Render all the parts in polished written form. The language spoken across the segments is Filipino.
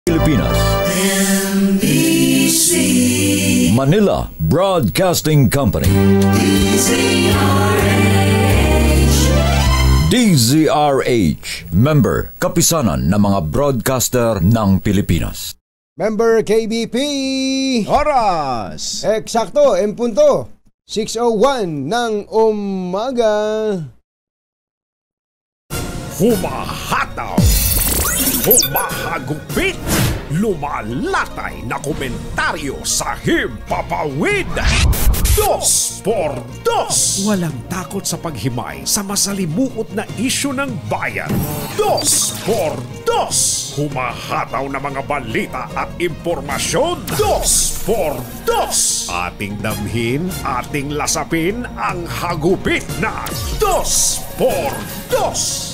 Pilipinas. MBC Manila Broadcasting Company. DZRH, member kapisanan ng mga broadcaster ng Pilipinas. Member KBP. Oras! Eksakto, punto 6:01 ng umaga. Humahataw, humahagupit, lumalatay na komentaryo sa himpapawid. 2 por 2. Walang takot sa paghimay sa masalimuot na isyu ng bayan. 2 por 2. Humahataw na mga balita at impormasyon. 2 por 2. Ating damhin, ating lasapin ang hagupit na 2 por 2.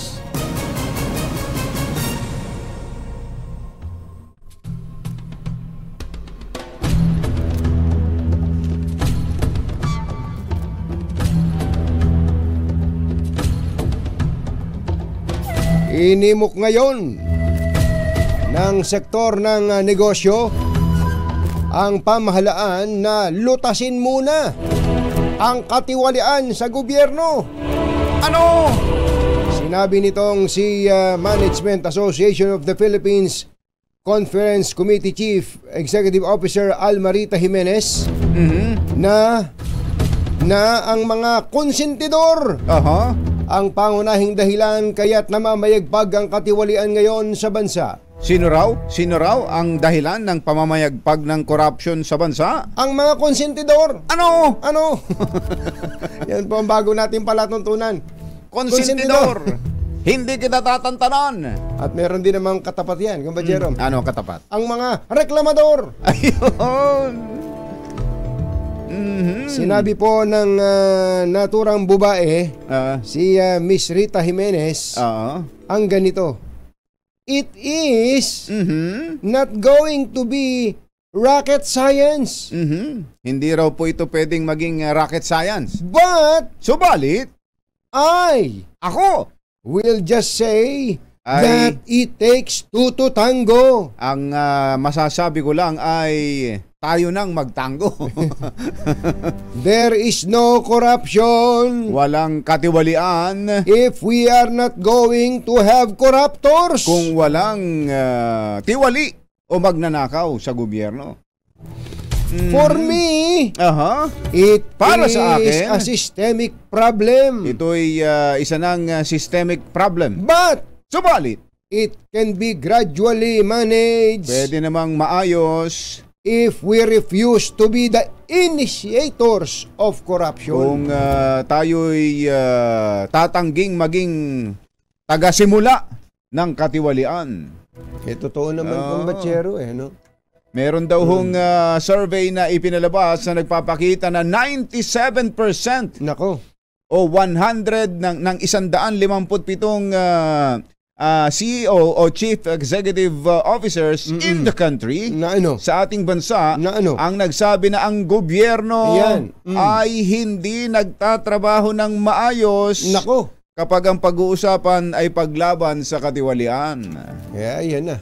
Inimok ngayon ng sektor ng negosyo ang pamahalaan na lutasin muna ang katiwalian sa gobyerno. Ano? Sinabi nitong si Management Association of the Philippines Conference Committee Chief Executive Officer Almarita Jimenez na ang mga konsentidor ang pangunahing dahilan kaya't namamayagpag ang katiwalian ngayon sa bansa. Sino raw? Sino raw ang dahilan ng pamamayagpag ng korupsyon sa bansa? Ang mga konsentidor. Ano? Ano? Yan po ang bago natin palatuntunan. Konsentidor. Hindi kita tatantanan. At meron din namang katapat yan, kumbadjero. Ano katapat? Ang mga reklamador. Ayun. Sinabi po ng naturang babae, si Miss Rita Jimenez, ang ganito. It is not going to be rocket science. Hindi raw po ito pwedeng maging rocket science. But, Subalit, ako will just say that it takes two to tango. Ang masasabi ko lang ay tayo nang magtango. There is no corruption. Walang katiwalian If we are not going to have corruptors. kung walang tiwali o magnanakaw sa gobyerno. For me, it Para is sa akin, a systemic problem. Ito'y isa ng systemic problem. But Subalit, it can be gradually managed pwede namang maayos if we refuse to be the initiators of corruption. kung tayo'y tatangging maging tagasimula ng katiwalian. Totoo naman kung batsero no? Meron daw hong survey na ipinalabas na nagpapakita na 97% Nako. o 100 ng 157 CEO o Chief Executive Officers in the country Na ano? sa ating bansa Na ano? ang nagsabi na ang gobyerno ay hindi nagtatrabaho ng maayos Nako. kapag ang pag-uusapan ay paglaban sa katiwalian. Kaya yan na.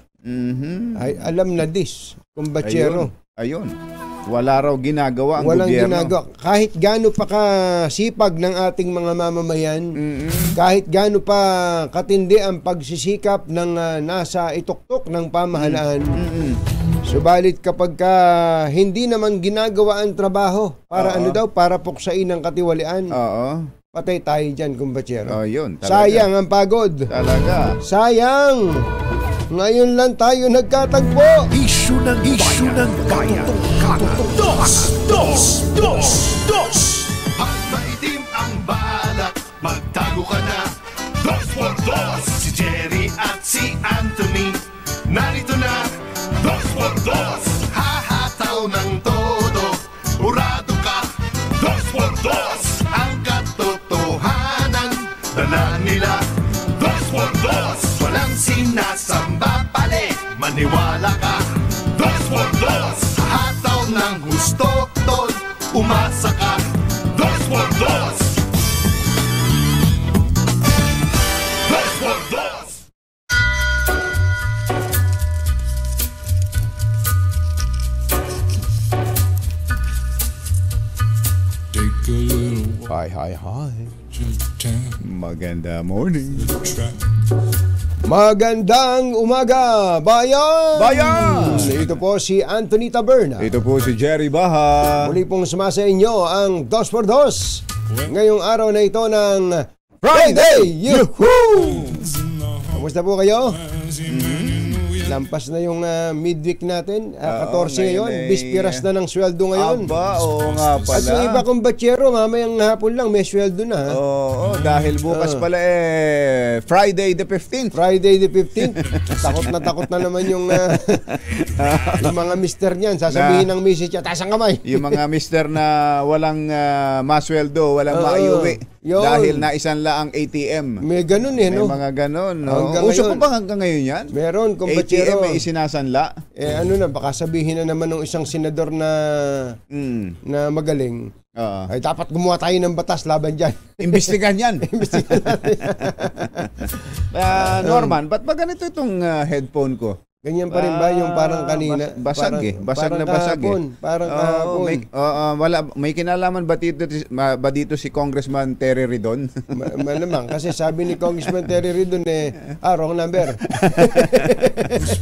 Ay, alam na this, kung batsero. Ayun. Wala raw ginagawa ang Walang gobyerno. ginagawa. Kahit gaano pa kasipag ng ating mga mamamayan, kahit gaano pa katindi ang pagsisikap ng nasa ituktok ng pamahalaan, subalit kapag hindi naman ginagawa ang trabaho para para puksain ang katiwalian, patay tayo dyan, kumbatsero. Yun, talaga. Sayang ang pagod. Talaga. Sayang! Ngayon lang tayo nagkatagpo. Isyu ng bayan. Dos. Pag maitim ang balak, magtago ka na. 2 por 2. Si Jerry at si Anthony narito na. 2 por 2. Hahataw ng todo. Urado ka. 2 por 2. Ang katotohanan dala nila. 2 por 2. Walang sinasamba pale. Maniwala ka. 2 por 2. Hataw ng gusto tol. Umasa ka. 2 por 2. 2 por 2. Hi. Maganda morning. Magandang umaga, bayan! Bayan! Ito po si Anthony Taberna. Ito po si Jerry Baha. Muli pong sumasa inyo ang 2x2 ngayong araw na ito ng Friday! Yuhuu! Kamusta po kayo? Lampas na yung midweek natin, 14 ngayon, bispiras na ng sweldo ngayon. Aba, oo nga pala. At yung iba kong batyero, mamayang hapon lang may sweldo na. Oo, dahil bukas pala Friday the 15th. Friday the 15th. Takot na naman yung mga mister niyan. Sasabihin ng misis niya, taas ang kamay. Yung mga mister na walang masweldo, walang maiuwi. Dahil naisan la ang ATM. May ganun no? May mga ganun. No? Hanggang Uso ngayon. pa ba hanggang ngayon yan? Meron, kumbatsero. ATM ay isinasanla? Baka sabihin na naman ng isang senador na magaling. Ay dapat gumawa tayo ng batas laban dyan. Imbestigan yan. Imbestigan natin. Norman, ba't ba ganito itong headphone ko? Ganyan pa rin ba yung parang kanina? Basag parang kahapon. Parang kahapon. May kinalaman ba dito si Congressman Terry Ridon? Malamang. Kasi sabi ni Congressman Terry Ridon wrong number.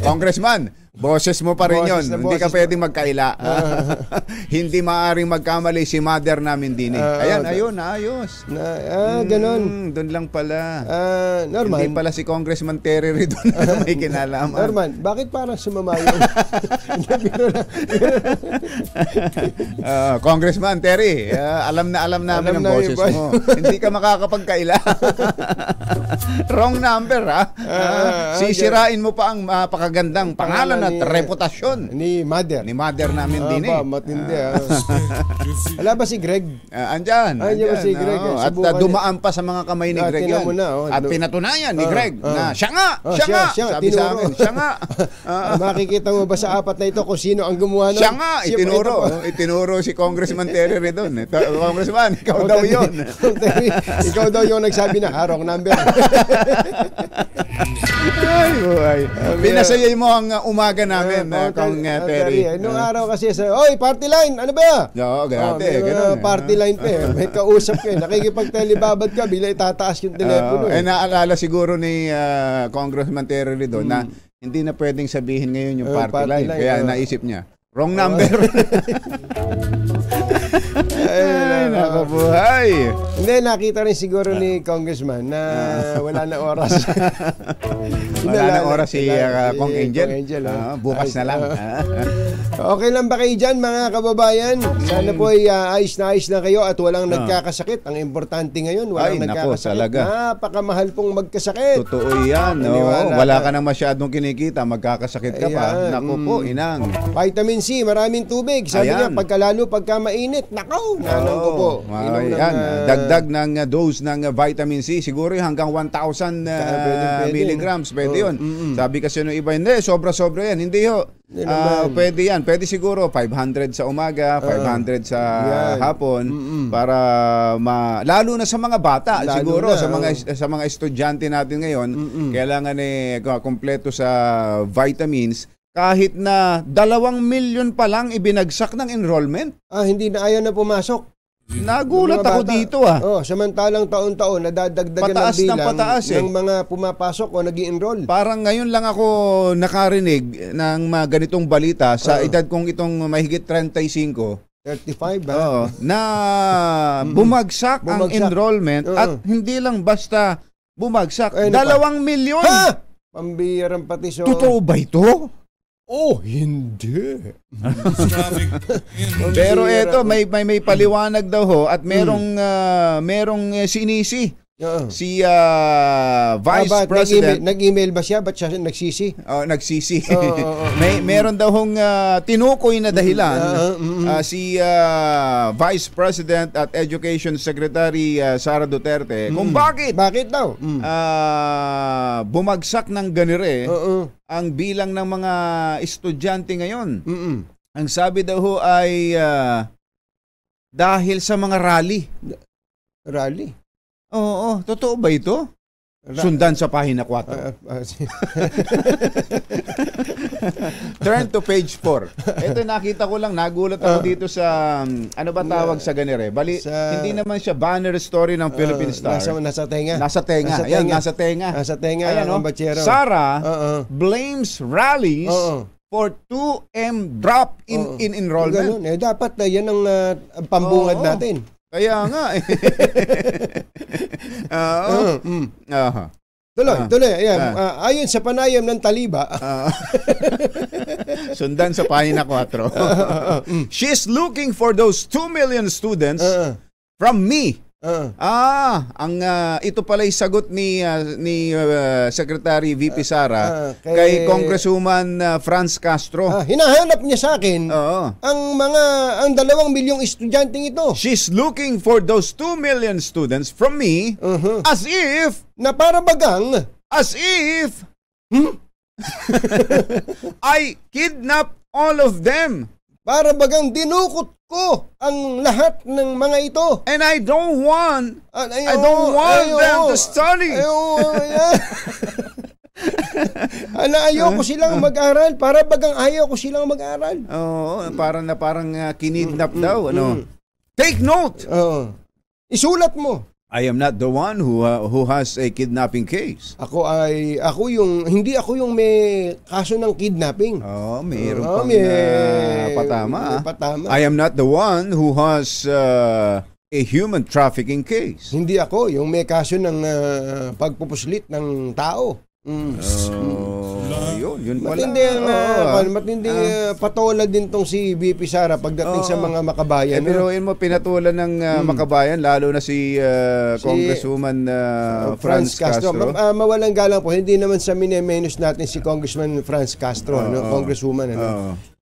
Congressman, boses mo pa rin yun. Hindi ka pwedeng magkaila. Hindi maaring magkamali si mother namin din. Ayun, ayos. Ganon. Doon lang pala. Norman. Hindi pala si Congressman Terry Ridon na may kinalaman. Norman, bakit parang sumama yun? Congressman Terry, alam namin ang boses mo. Hindi ka makakapagkaila. Wrong number, sisirain mo pa ang mapakagandang pangalan at reputasyon ni mother namin din matindi. Wala ba si Greg? Andyan ba si Greg? At dumaan pa sa mga kamay ni Greg yan. At pinatunayan ni Greg na siya nga. Sabi sa amin, siya nga. Makikita mo ba sa apat na ito kung sino ang gumawa nun? Siya nga, itinuro si Congressman Terry Ridon. Congressman, ikaw daw yun. Ikaw daw yung nagsabi na wrong number. Ay. Pinasayay mo ang umaga namin, Kong Terry. Nung araw kasi oy, party line, ano ba? Oo, ganun. Party line pa may kausap ka nakikipag-telebabad ka, bila itataas yung telepono. Naalala siguro ni Congressman Terry Ridon na hindi na pwedeng sabihin ngayon yung party line. Kaya naisip niya, wrong number. Ay, nakabuhay. Hindi, nakita rin siguro ni Congressman na wala na oras. Wala na oras si Kong Angel. Bukas na lang. Okay lang ba kayo dyan, mga kababayan? Sana po ay ayos na kayo at walang nagkakasakit. Ang importante ngayon, walang nagkakasakit. Napakamahal pong magkasakit. Totoo yan. Wala ka nang masyadong kinikita, magkakasakit ka pa. Naku po, inang. Vitamin C, maraming tubig. Sabi niya, pagka mainit, nakaw, nanang ko po. Dagdag ng dose ng vitamin C, siguro hanggang 1,000 milligrams. Pwede yun. Sabi kasi ng iba, hindi, sobra-sobra yan. Hindi ho. Pwede yan. Pwede siguro 500 sa umaga, 500 sa hapon para lalo na sa mga bata, siguro sa mga estudyante natin ngayon, kailangan kompleto sa vitamins. Kahit na 2 milyon pa lang ibinagsak ng enrollment. Hindi na ayaw na pumasok. Nagulat ako dito samantalang taon-taon nadadagdagan ng bilang ng mga pumapasok o nag-i-enroll. Parang ngayon lang ako nakarinig ng mga ganitong balita sa edad kong itong mahigit 35. 35 na bumagsak ang enrollment at hindi lang basta bumagsak. 2 milyon! Pambihirang pati. Totoo ba ito? Hindi. Pero ito may paliwanag daw ho at merong sinisi si Vice President. Nag-email ba siya? Ba't siya nagsisi? Nagsisi. Meron daw hong tinukoy na dahilan si Vice President at Education Secretary Sara Duterte kung bakit daw bumagsak ng ganire ang bilang ng mga estudyante ngayon. Ang sabi daw ho ay dahil sa mga rally. Oo, totoo ba ito? Sundan sa pahina 4. Turn to page 4. Ito nakita ko lang, nagulat ako dito sa ano ba tawag sa ganire? Hindi naman siya banner story ng Philippine Star. Nasa tenga. Nasa tenga. Ayan, nasa tenga. Nasa tenga. Ayan, ang batsero. Sarah blames rallies for 2M drop in enrollment. Ganun. Dapat yan ang pambungad natin. Kaya nga. Tuloy. Ayan. Ayon sa panayam ng Taliba. Sundan sa pahina 4. She's looking for those 2 million students from me. Ito pala yung sagot ni Secretary VP Sara kay Congresswoman Franz Castro. Hinahanap niya sa akin ang 2 milyong estudyanteng ito. She's looking for those 2 million students from me as if na para bagang I kidnap all of them. Para bagang dinukot ko ang lahat ng mga ito. And I don't want them to study. Ayaw ko silang mag-aral. Para bagang ayaw ko silang mag-aral. Parang kinidnap daw. Take note. Isulat mo. I am not the one who has a kidnapping case. Hindi ako yung may kaso ng kidnapping. Mayroon pang patama. I am not the one who has a human trafficking case. Hindi ako yung may kaso ng pagpupuslit ng tao. Yun pala. Matindi patola din tong si VP Sara pagdating sa mga makabayan. Pero mo pinatulan ng makabayan, lalo na si Congresswoman Franz Castro. Mawalang galang po, hindi naman sa minemenus natin si Congressman Franz Castro, Congresswoman.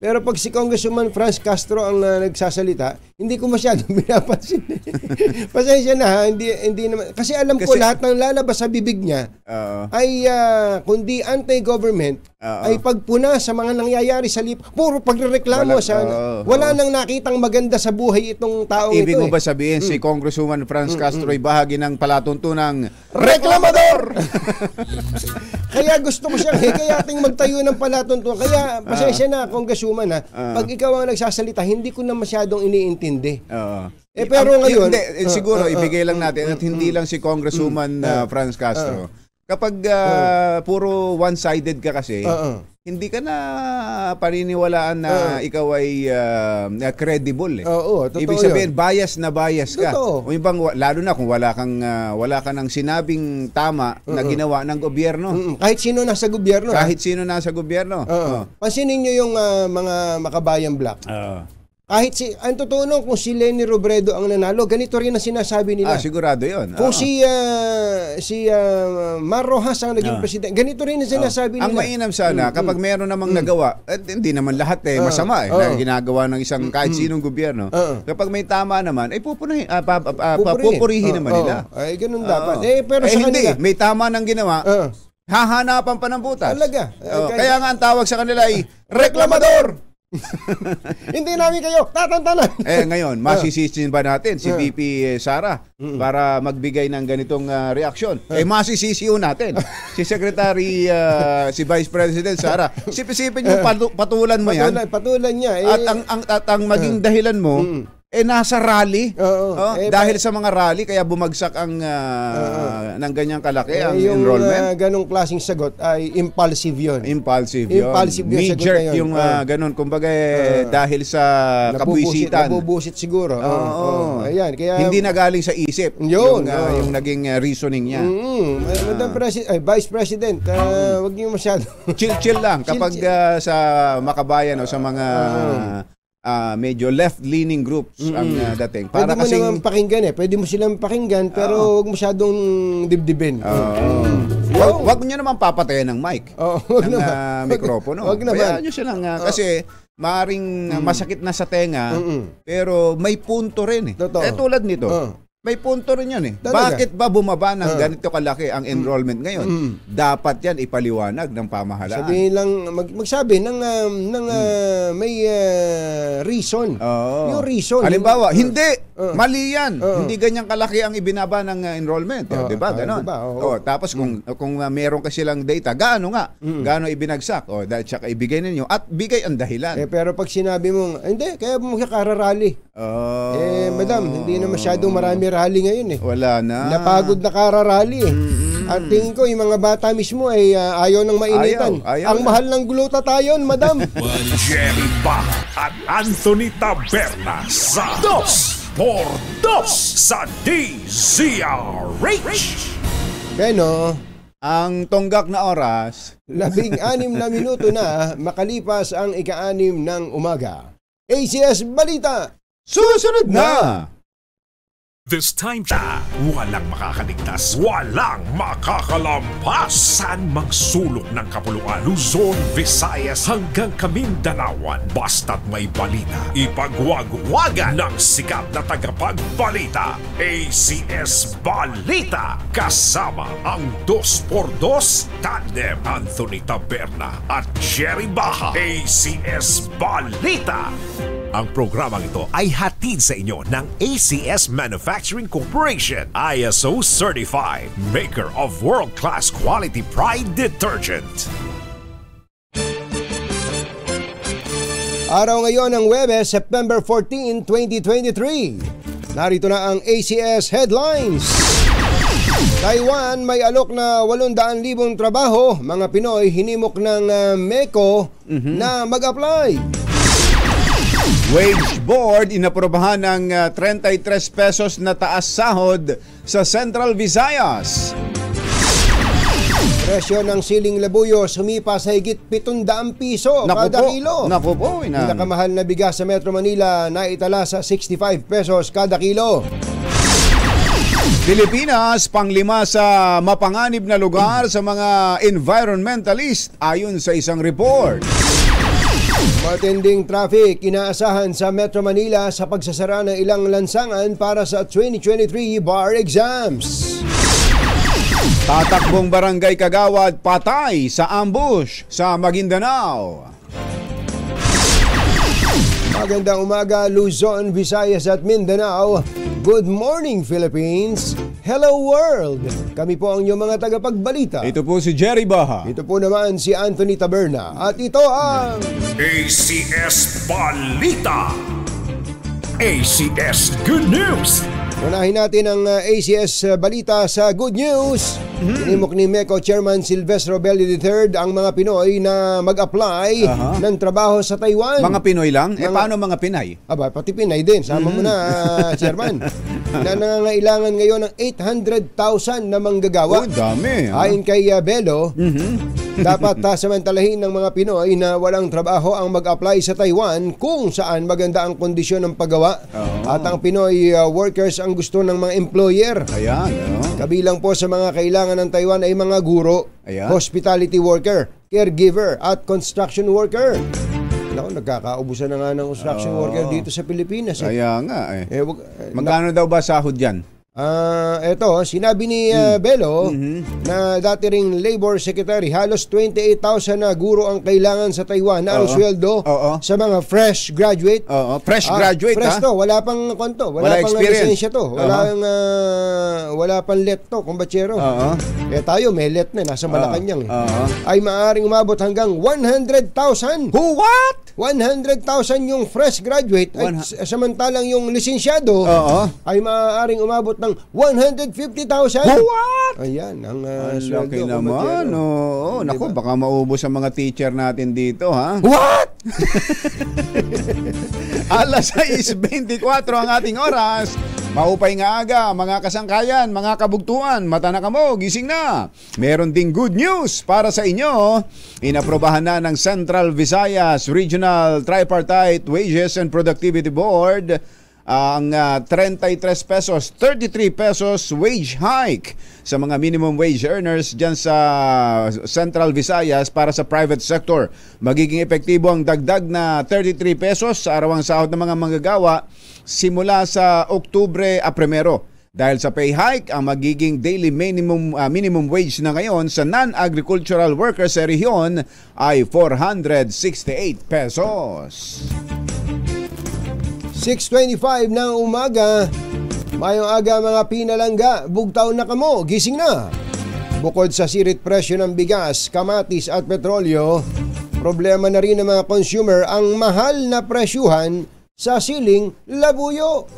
Pero pag si Congresswoman Franz Castro ang nagsasalita, hindi ko masyadong binapansin. Pasensya na, hindi naman. Kasi alam ko lahat ng lalabas sa bibig niya ay kundi anti-government, ay pagpuna sa mga nangyayari sa puro pagrereklamo wala nang nakitang maganda sa buhay itong taong ito. Ibig mo ba sabihin si Congresswoman Franz Castro ay bahagi ng palatuntunang reklamador? Kaya gusto ko siyang hikayating magtayo ng palatuntunan. Kaya pasensya na, Congresswoman, pag ikaw ang nagsasalita, hindi ko na masyadong iniintindi. Pero ngayon siguro ibigay lang natin at hindi lang si Congresswoman Franz Castro. Kapag puro one-sided ka kasi, hindi ka na paniniwalaan na ikaw ay credible. Ibig sabihin, bias ka. O ibang, lalo na kung wala ka ng sinabing tama na ginawa ng gobyerno. Kahit sino nasa gobyerno. Pansinin nyo yung mga makabayang black. Kahit ang totoo nung kung si Leni Robredo ang nanalo, ganito rin ang sinasabi nila. Sigurado yun. Kung si Mar Rojas ang naging presidente, ganito rin ang sinasabi nila. Ang mainam sana, kapag meron namang nagawa, hindi naman lahat masama na ginagawa ng isang kahit sinong gobyerno. Kapag may tama naman, ay pupurihin naman nila. Ay, ganun dapat. Pero sa hindi, kanila, may tama ng ginawa, hahanapan pa ng butas. Talaga. Kaya nga ang tawag sa kanila ay reklamador! Hindi namin kayo tatantanan. Ngayon, masisisi ba natin si VP Sara para magbigay ng ganitong reaksyon? Masisisiyo natin si Secretary, si Vice President Sara. Isipin yung patulan mo yan. Patulan niya. At ang maging dahilan mo, nasa rally. Dahil sa mga rally, kaya bumagsak ang ng ganyang kalaki ang enrollment. Yung ganong klaseng sagot ay impulsive yun. Impulsive yun. Knee-jerk yung ganon. Kumbaga dahil sa kapuisitan. Nabubusit siguro. Ayan, kaya, hindi na galing sa isip yung naging reasoning niya. Madam Vice President, wag niyo masyado. Chill lang. Kapag sa makabayan o sa mga medyo left-leaning groups ang dating. Para pwede mo naman pakinggan Pwede mo silang pakinggan pero huwag masyadong dibdibin. Huwag nyo naman papatayan ng mic. Ng mikropono. Huwag naman. Bayaan nyo silang kasi maaring masakit na sa tenga pero may punto rin tulad nito. May punto rin yan Talaga. Bakit ba bumaba ng ganito kalaki ang enrollment ngayon? Dapat yan ipaliwanag ng pamahalaan. Sabihin lang, magsabi ng may reason. Yung reason. Halimbawa, hindi. Mali yan. Hindi ganyan kalaki ang ibinaba ng enrollment. Di ba? Ganon. Diba? Oo. Tapos kung meron ka silang data, gaano nga? Gaano ibinagsak? Dahil tsaka ibigay ninyo at bigay ang dahilan. Pero pag sinabi mong, hindi, kaya mo siya kararally. Madam, hindi na masyadong marami rally ngayon eh. Wala na. Napagod na kararally eh. At tingin ko, yung mga bata mismo ay ayaw ng mainitan. Ayaw ang mahal ng glutathione, madam. Jerry Bach at Anthony Taberna sa 2x2 sa DZRH. Beno, Ang tonggak na oras, 16 na minuto na makalipas ang ika-6 ng umaga. ACS Balita! susunod na! This time, walang makakaligtas, walang makakalampas. Saan magsulok ng kapuluan, Luzon, Visayas hanggang Kamindanawan. Basta't may balita, ipagwagwagan ng sikat na tagapagbalita. ACS Balita, kasama ang 2x2 tandem Anthony Taberna at Jerry Baja. ACS Balita. Ang programang ito ay hatid sa inyo ng ACS Manufacturing Corporation, ISO certified, maker of world-class quality Pride detergent. Araw ngayon ng Huwebes, September 14, 2023. Narito na ang ACS Headlines. Taiwan may alok na 800,000 trabaho. Mga Pinoy hinimok ng MECO na mag-apply. Wage Board inaprobahan ng 33 pesos na taas sahod sa Central Visayas. Presyo ng siling labuyo sumipa sa higit 700 piso kada kilo. Naku po. Pinakamahal na bigas sa Metro Manila na itala sa 65 pesos kada kilo. Pilipinas, panglima sa mapanganib na lugar sa mga environmentalist ayon sa isang report. Matinding traffic inaasahan sa Metro Manila sa pagsasara ng ilang lansangan para sa 2023 bar exams. Tatakbong barangay Kagawad patay sa ambush sa Maguindanao. Magandang umaga, Luzon, Visayas at Mindanao. Good morning, Philippines. Hello, world. Kami po ang inyong mga tagapagbalita. Ito po si Jerry Baja. Ito po naman si Anthony Taberna. At ito ang ACS Balita. ACS Good News. unahin natin ang ACS Balita sa Good News. Inimok ni MECO Chairman Silvestro Bello III ang mga Pinoy na mag-apply ng trabaho sa Taiwan. Mga Pinoy lang? Paano mga Pinay? Aba, pati Pinay din. Sama mo na, Chairman. Na nangangailangan ngayon ng 800,000 na manggagawa. Dami. Ayon kay Bello, dapat samantalahin ng mga Pinoy na walang trabaho ang mag-apply sa Taiwan kung saan maganda ang kondisyon ng paggawa. At ang Pinoy workers ang gusto ng mga employer. Ayan. Kabilang po sa mga kailangan ng Taiwan ay mga guro, hospitality worker, caregiver at construction worker. Nagkakaubusan na nga ng construction worker dito sa Pilipinas. Kaya nga eh. Magkano daw ba sahod dyan? Eto, sinabi ni Bello na dati ring labor secretary, halos 28,000 na guro ang kailangan sa Taiwan na ang sweldo sa mga fresh graduate. Fresh graduate, fresh to, wala pang konto, wala pang lisensya to, wala pang let to, kumbachero. Tayo may let na, nasa Malacanang ay maaaring umabot hanggang 100,000. What? 100,000 yung fresh graduate ay samantalang yung lisensyado ay maaaring umabot ng 150,000. What? Ayan ang laki naman. Naku, baka maubos ang mga teacher natin dito, ha? What? Alas 6:24 ang ating oras. Maupay nga aga, mga kasangkayan, mga kabugtuan, mata na kamo, gising na. Meron ding good news para sa inyo. Inaprobahan na ng Central Visayas Regional Tripartite Wages and Productivity Board ang 33 pesos, 33 pesos wage hike sa mga minimum wage earners dyan sa Central Visayas para sa private sector. Magiging epektibo ang dagdag na 33 pesos sa arawang sahod ng mga manggagawa simula sa Oktubre 1. Dahil sa pay hike, ang magiging daily minimum wage na ngayon sa non-agricultural workers sa rehiyon ay 468 pesos. 6:25 ng umaga. Mayong aga mga pinalangga, bugtaw na kamo, gising na. Bukod sa sirit presyo ng bigas, kamatis at petrolyo, problema na rin ng mga consumer ang mahal na presyuhan sa siling labuyo.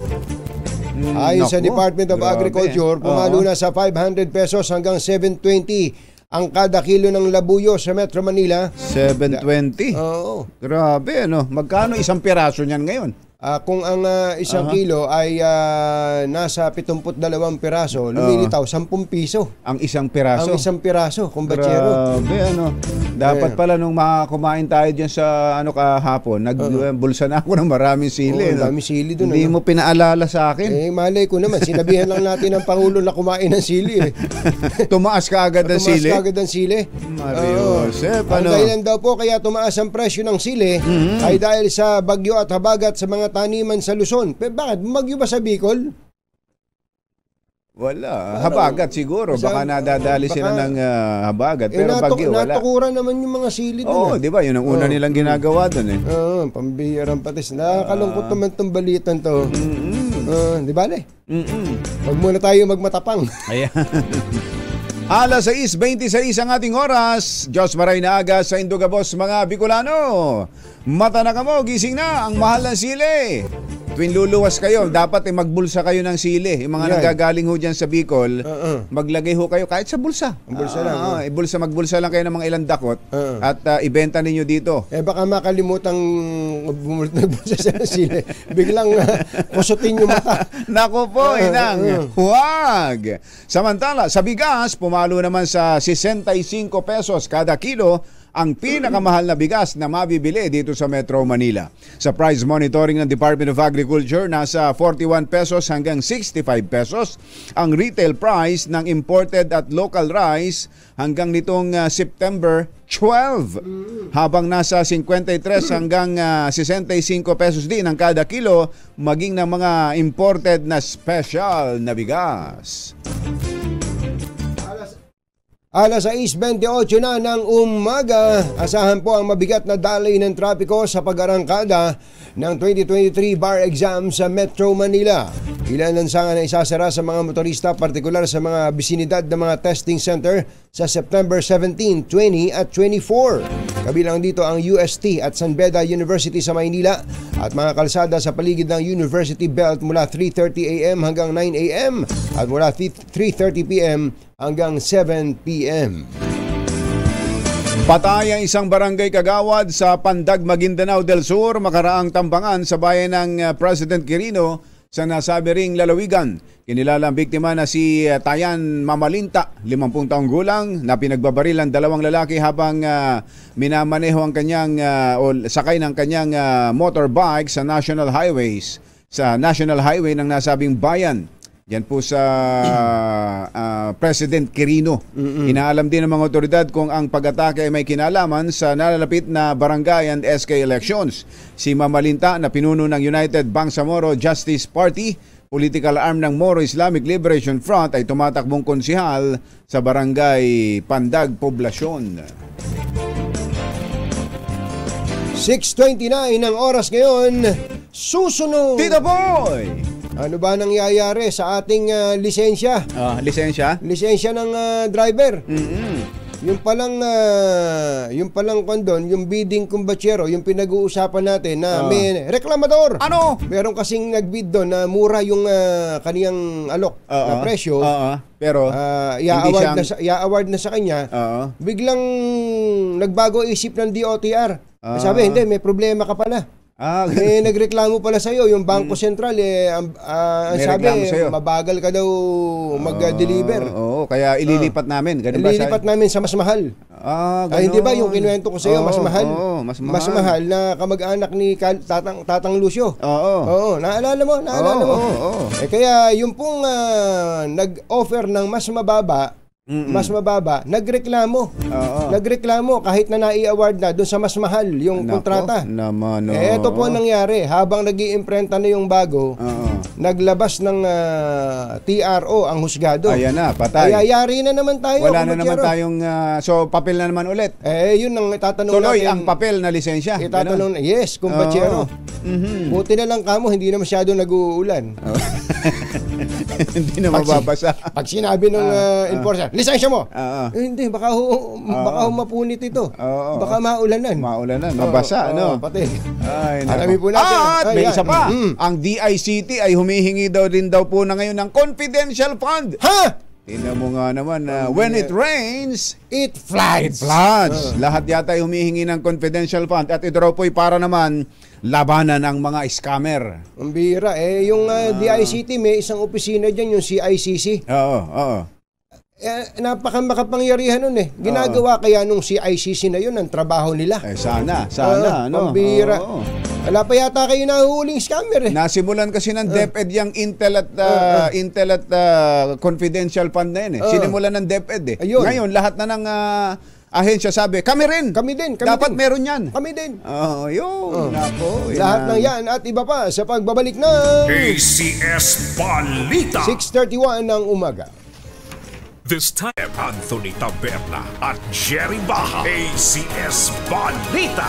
Ayon sa Department of Agriculture, pumalo na sa 500 pesos hanggang 720 ang kada kilo ng labuyo sa Metro Manila. 720? Oo. Grabe, ano? Magkano isang piraso niyan ngayon? Kung ang isang kilo ay nasa 72 piraso, lumilitaw 10 piso. Ang isang piraso? Ang isang piraso, kung batsero. Grabe, ano. Dapat pala nung makakumain tayo dyan sa kahapon, nagbulsa na ako ng maraming sili. Maraming sili doon. Hindi mo pinaalala sa akin. Malay ko naman, sinabihan lang natin ng Pangulo na kumain ng sili. Tumaas ka agad ng sili? Tumaas ka agad ng sili. Mariusep, Ang dahilan daw po kaya tumaas ang presyo ng sili ay dahil sa bagyo at habagat sa mga taniman sa Luzon. Pero bakit? Bagyo ba sa Bicol? Wala. Habagat siguro. Baka nadadali sila ng habagat. Pero bagyo, wala. Natukuran naman yung mga sili doon. Oo, di ba? Yun ang una nilang ginagawa doon eh. Pambihirang patis. Nakakalungkot naman itong balitan to. Di ba, Le? Huwag muna tayo magmatapang. Ayan. Alas 6:26 ang ating oras. Diyos maray na aga sa Indugabos mga Bicolano. Mata na kamo, gising na ang mahal ng sili. Tuwing luluwas kayo, dapat magbulsa kayo ng sili. Yung mga nanggagaling ho dyan sa Bicol, maglagay ho kayo kahit sa bulsa. Ang bulsa lang. Magbulsa lang kayo ng mga ilang dakot at ibenta ninyo dito. Baka makalimutang nagbulsa sa sili. Biglang kusutin yung mata. Naku po, inang. Huwag! Samantala, sa bigas, pumalo naman sa 65 pesos kada kilo ang pinakamahal na bigas na mabibili dito sa Metro Manila. Sa price monitoring ng Department of Agriculture, nasa 41 pesos hanggang 65 pesos ang retail price ng imported at local rice hanggang nitong September 12. Habang nasa 53 hanggang 65 pesos din ang kada kilo maging ng mga imported na special na bigas. Alas 6:28 na ng umaga, asahan po ang mabigat na daloy ng trapiko sa pag-arangkada ng 2023 bar exam sa Metro Manila. Ilan lansangan na isasara sa mga motorista, partikular sa mga bisinidad ng mga testing center sa September 17, 20 at 24. Kabilang dito ang UST at San Beda University sa Maynila at mga kalsada sa paligid ng University Belt mula 3:30 AM hanggang 9 AM at mula 3:30 PM hanggang 7 PM. Patay ang isang barangay kagawad sa Pandag, Maguindanao del Sur makaraang tambangan sa bayan ng President Quirino sa nasabi ring lalawigan. Kinilala ang biktima na si Tayan Mamalinta, 50 taong gulang, na pinagbabaril ang dalawang lalaki habang minamaneho ang kanyang o sakay ng kanyang motorbike sa National Highway ng nasabing bayan. Yan po sa President Quirino. Inaalam din ng mga otoridad kung ang pag-atake ay may kinalaman sa nalalapit na barangay and SK elections. Si Mamalinta, na pinuno ng United Bangsamoro Justice Party, political arm ng Moro Islamic Liberation Front, ay tumatakbong konsihal sa barangay Pandag, Poblasyon. 6:29 ang oras ngayon. Susunod! Tito Boy! Ano ba nangyayari sa ating lisensya? Lisensya? Lisensya ng driver. Yung palang kondon, yung bidding kumbatsero, yung pinag-uusapan natin na may reklamador. Ano? Meron kasing nag-bid doon na mura yung kaniyang alok na presyo. Pero i-award na sa kanya. Biglang nagbago isip ng DOTR. Sabi, hindi, may problema ka pala. Nagreklamo pala sa'yo yung Bangko Sentral sabi mabagal ka daw mag-deliver. Kaya ililipat namin. Ililipat namin sa mas mahal. Hindi ba yung kinuwento ko sa'yo, mas mahal? Mas mahal na kamag-anak ni Tatang Lucio. Naalala mo? Kaya yung pong nag-offer ng mas mababa, mas mababa, nagreklamo. Nagreklamo kahit na nai-award na doon sa mas mahal yung kontrata. Naman, Ito po ang nangyari. Habang nag-iimprenta na yung bago, naglabas ng TRO ang husgado. Ayan na, patay. Kaya yari na naman tayo. Wala na naman tayong, so papel na naman ulit. Yun ang itatanong Tuloy natin. ang papel na lisensya. Itatanong, yes, kumpatsero. Buti na lang kamo, hindi na masyado nag-uulan. Hindi na mababasa. Pag sinabi ng enforcer, lisensya mo. Hindi, baka mapunit ito. Baka maulanan. Mabasa, ano? Pati. Ay, alamin po natin. At may isa pa. Ang DICT ay humihingi din daw po na ngayon ng confidential fund. Ha? Tingnan mo nga naman, when it rains, It floods. Lahat yata ay humihingi ng confidential fund. At ito raw po ay para naman labanan ng mga scammer. Ang bira. Yung DICT, may isang opisina dyan, yung CICC. Oo. Napakamakapangyarihan nun Ginagawa kaya nung CICC na yun ang trabaho nila. Sana, no? Ang bira. Wala pa yata kayo nahuhuling scammer Nasimulan kasi ng DepEd yung Intel at confidential fund na yun Sinimulan ng DepEd Ayun. Ngayon, lahat na ng ahensya sabi, kami rin. Dapat meron yan. Kami din. Yun. Nako. Lahat ng yan at iba pa sa pagbabalik ng ACS Balita. 6:31 ng umaga. This time, Anthony Taberna at Jerry Baha. ACS Balita.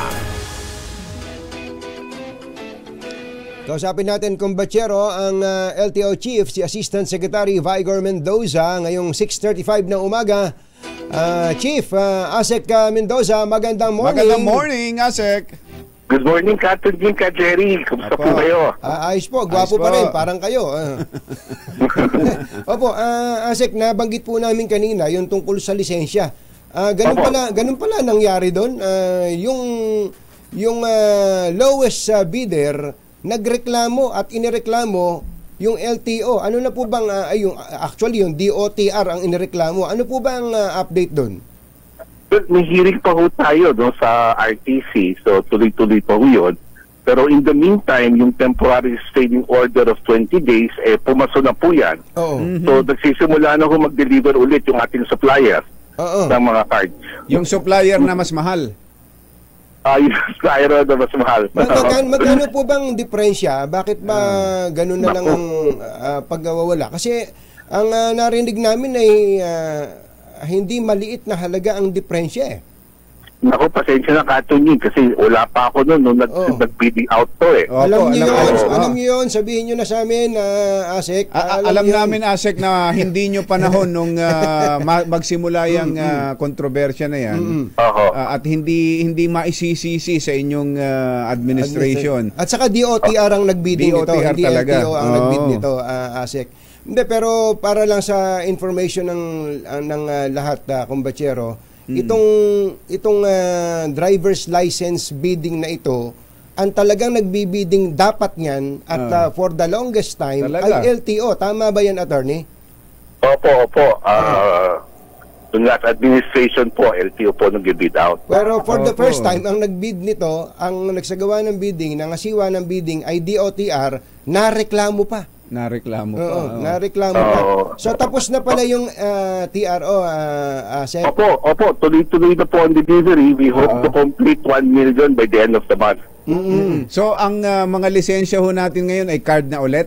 Kausapin natin, kumbatsero, ang LTO Chief, si Assistant Secretary Vigor Mendoza, ngayong 6:35 ng umaga. Chief, Asek Mendoza, magandang morning. Magandang morning, Asek. Good morning, Captain Jim, Ka Jerry. Kumusta po kayo? Ayos po, gwapo pa rin, parang kayo. Opo, Asek, nabanggit po namin kanina yung tungkol sa lisensya. Ganun pala nangyari doon. Yung lowest bidder nagreklamo at inireklamo yung LTO. Ano na po bang actually yung DOTR ang inireklamo? Ano po bang update doon? May hearing pa ho tayo sa RTC, so tuloy-tuloy pa ho yun. Pero in the meantime, yung temporary restraining order of 20 days, pumaso na po yan. So nagsisimula na ho mag-deliver ulit yung ating supplier ng mga cards. Yung supplier na mas mahal. Yung supplier na mas mahal. Magkano po bang diferensya? Bakit ba ganun na lang ang pagwawala? Kasi ang narinig namin ay hindi maliit na halaga ang diferensya Naku, pasensya na Katunying kasi wala pa ako noon nung nag-bidding out to Alam niyo yun, sabihin niyo na sa amin, Asek. Alam namin, Asek, na hindi niyo panahon nung magsimula yung kontrobersya na yan. At hindi maisisisi sa inyong administration. At saka DOTR ang nag-bidding nito, hindi talaga. LTO ang nag-bid nito, Asek. Hindi, pero para lang sa information ng lahat, kumbatsero, itong driver's license bidding na ito, ang talagang nagbibidding dapat niyan at for the longest time ay LTO. Tama ba yan, attorney? Opo. Yung last administration po, LTO po nag-bid out. Pero for the first time, ang nag-bid nito, ang nagsagawa ng bidding, nangasiwa ng bidding ay DOTR, nareklamo pa. Nareklamo pa. So tapos na pala yung TRO, Seth? Opo. Tuloy-tuloy na po ang delivery. We hope to complete 1 million by the end of the month. So ang mga lisensya ho natin ngayon ay card na ulit?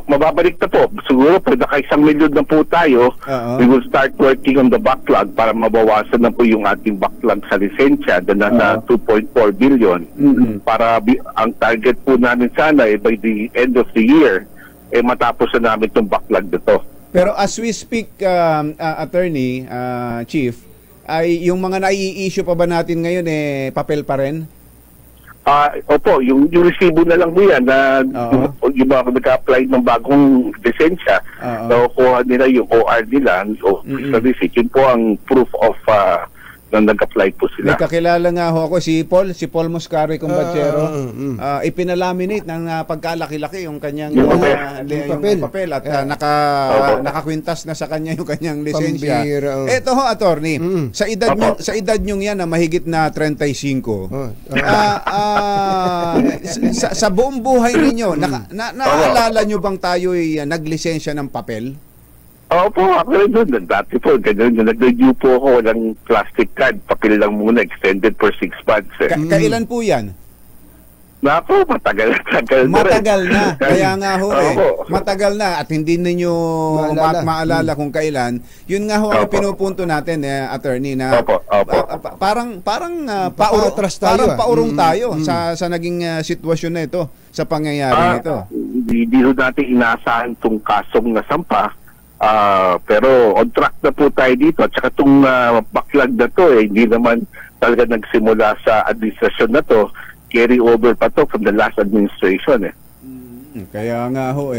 Mababalik na po. Siguro pag naka-1 million na po tayo, we will start working on the backlog para mabawasan na po yung ating backlog sa lisensya na nasa 2.4 billion. Para ang target po namin sana by the end of the year, matapos na namin itong backlog nito. Pero as we speak, attorney, chief, ay yung mga nai-issue pa ba natin ngayon papel pa rin? Opo, yung resibo na lang po yan na yung mga nag-apply ng bagong lisensya, nakukuha nila yung OR nila o sa receipt. Yun po ang proof of na nag-apply po sila. May kakilala nga ho ako, si Paul Muscari Kumbatsero. Ipinalaminate ng pagkalaki-laki yung kanyang yung papel at nakakwintas na sa kanya yung kanyang lisensya. Eto ho, attorney, sa edad nyo yan na mahigit na 35, sa buong buhay ninyo, naalala nyo bang tayo'y naglisensya ng papel? Opo, ako rin doon. Dati po, ganyan. Nag-renew po ako ng plastic card. Papel lang muna, extended for 6 months. Kailan po yan? Naku, matagal na. Kaya nga ho matagal na at hindi ninyo maalala kung kailan. Yun nga ho ang pinupunto natin, attorney, na parang paurong tayo sa naging sitwasyon na ito, sa pangyayari nito. Hindi ho natin inaasahan itong kasong nasampa. Pero on track na po tayo dito. At saka itong backlog na to, hindi naman talaga nagsimula sa administrasyon na to. Carry over pa to from the last administration. Kaya nga ho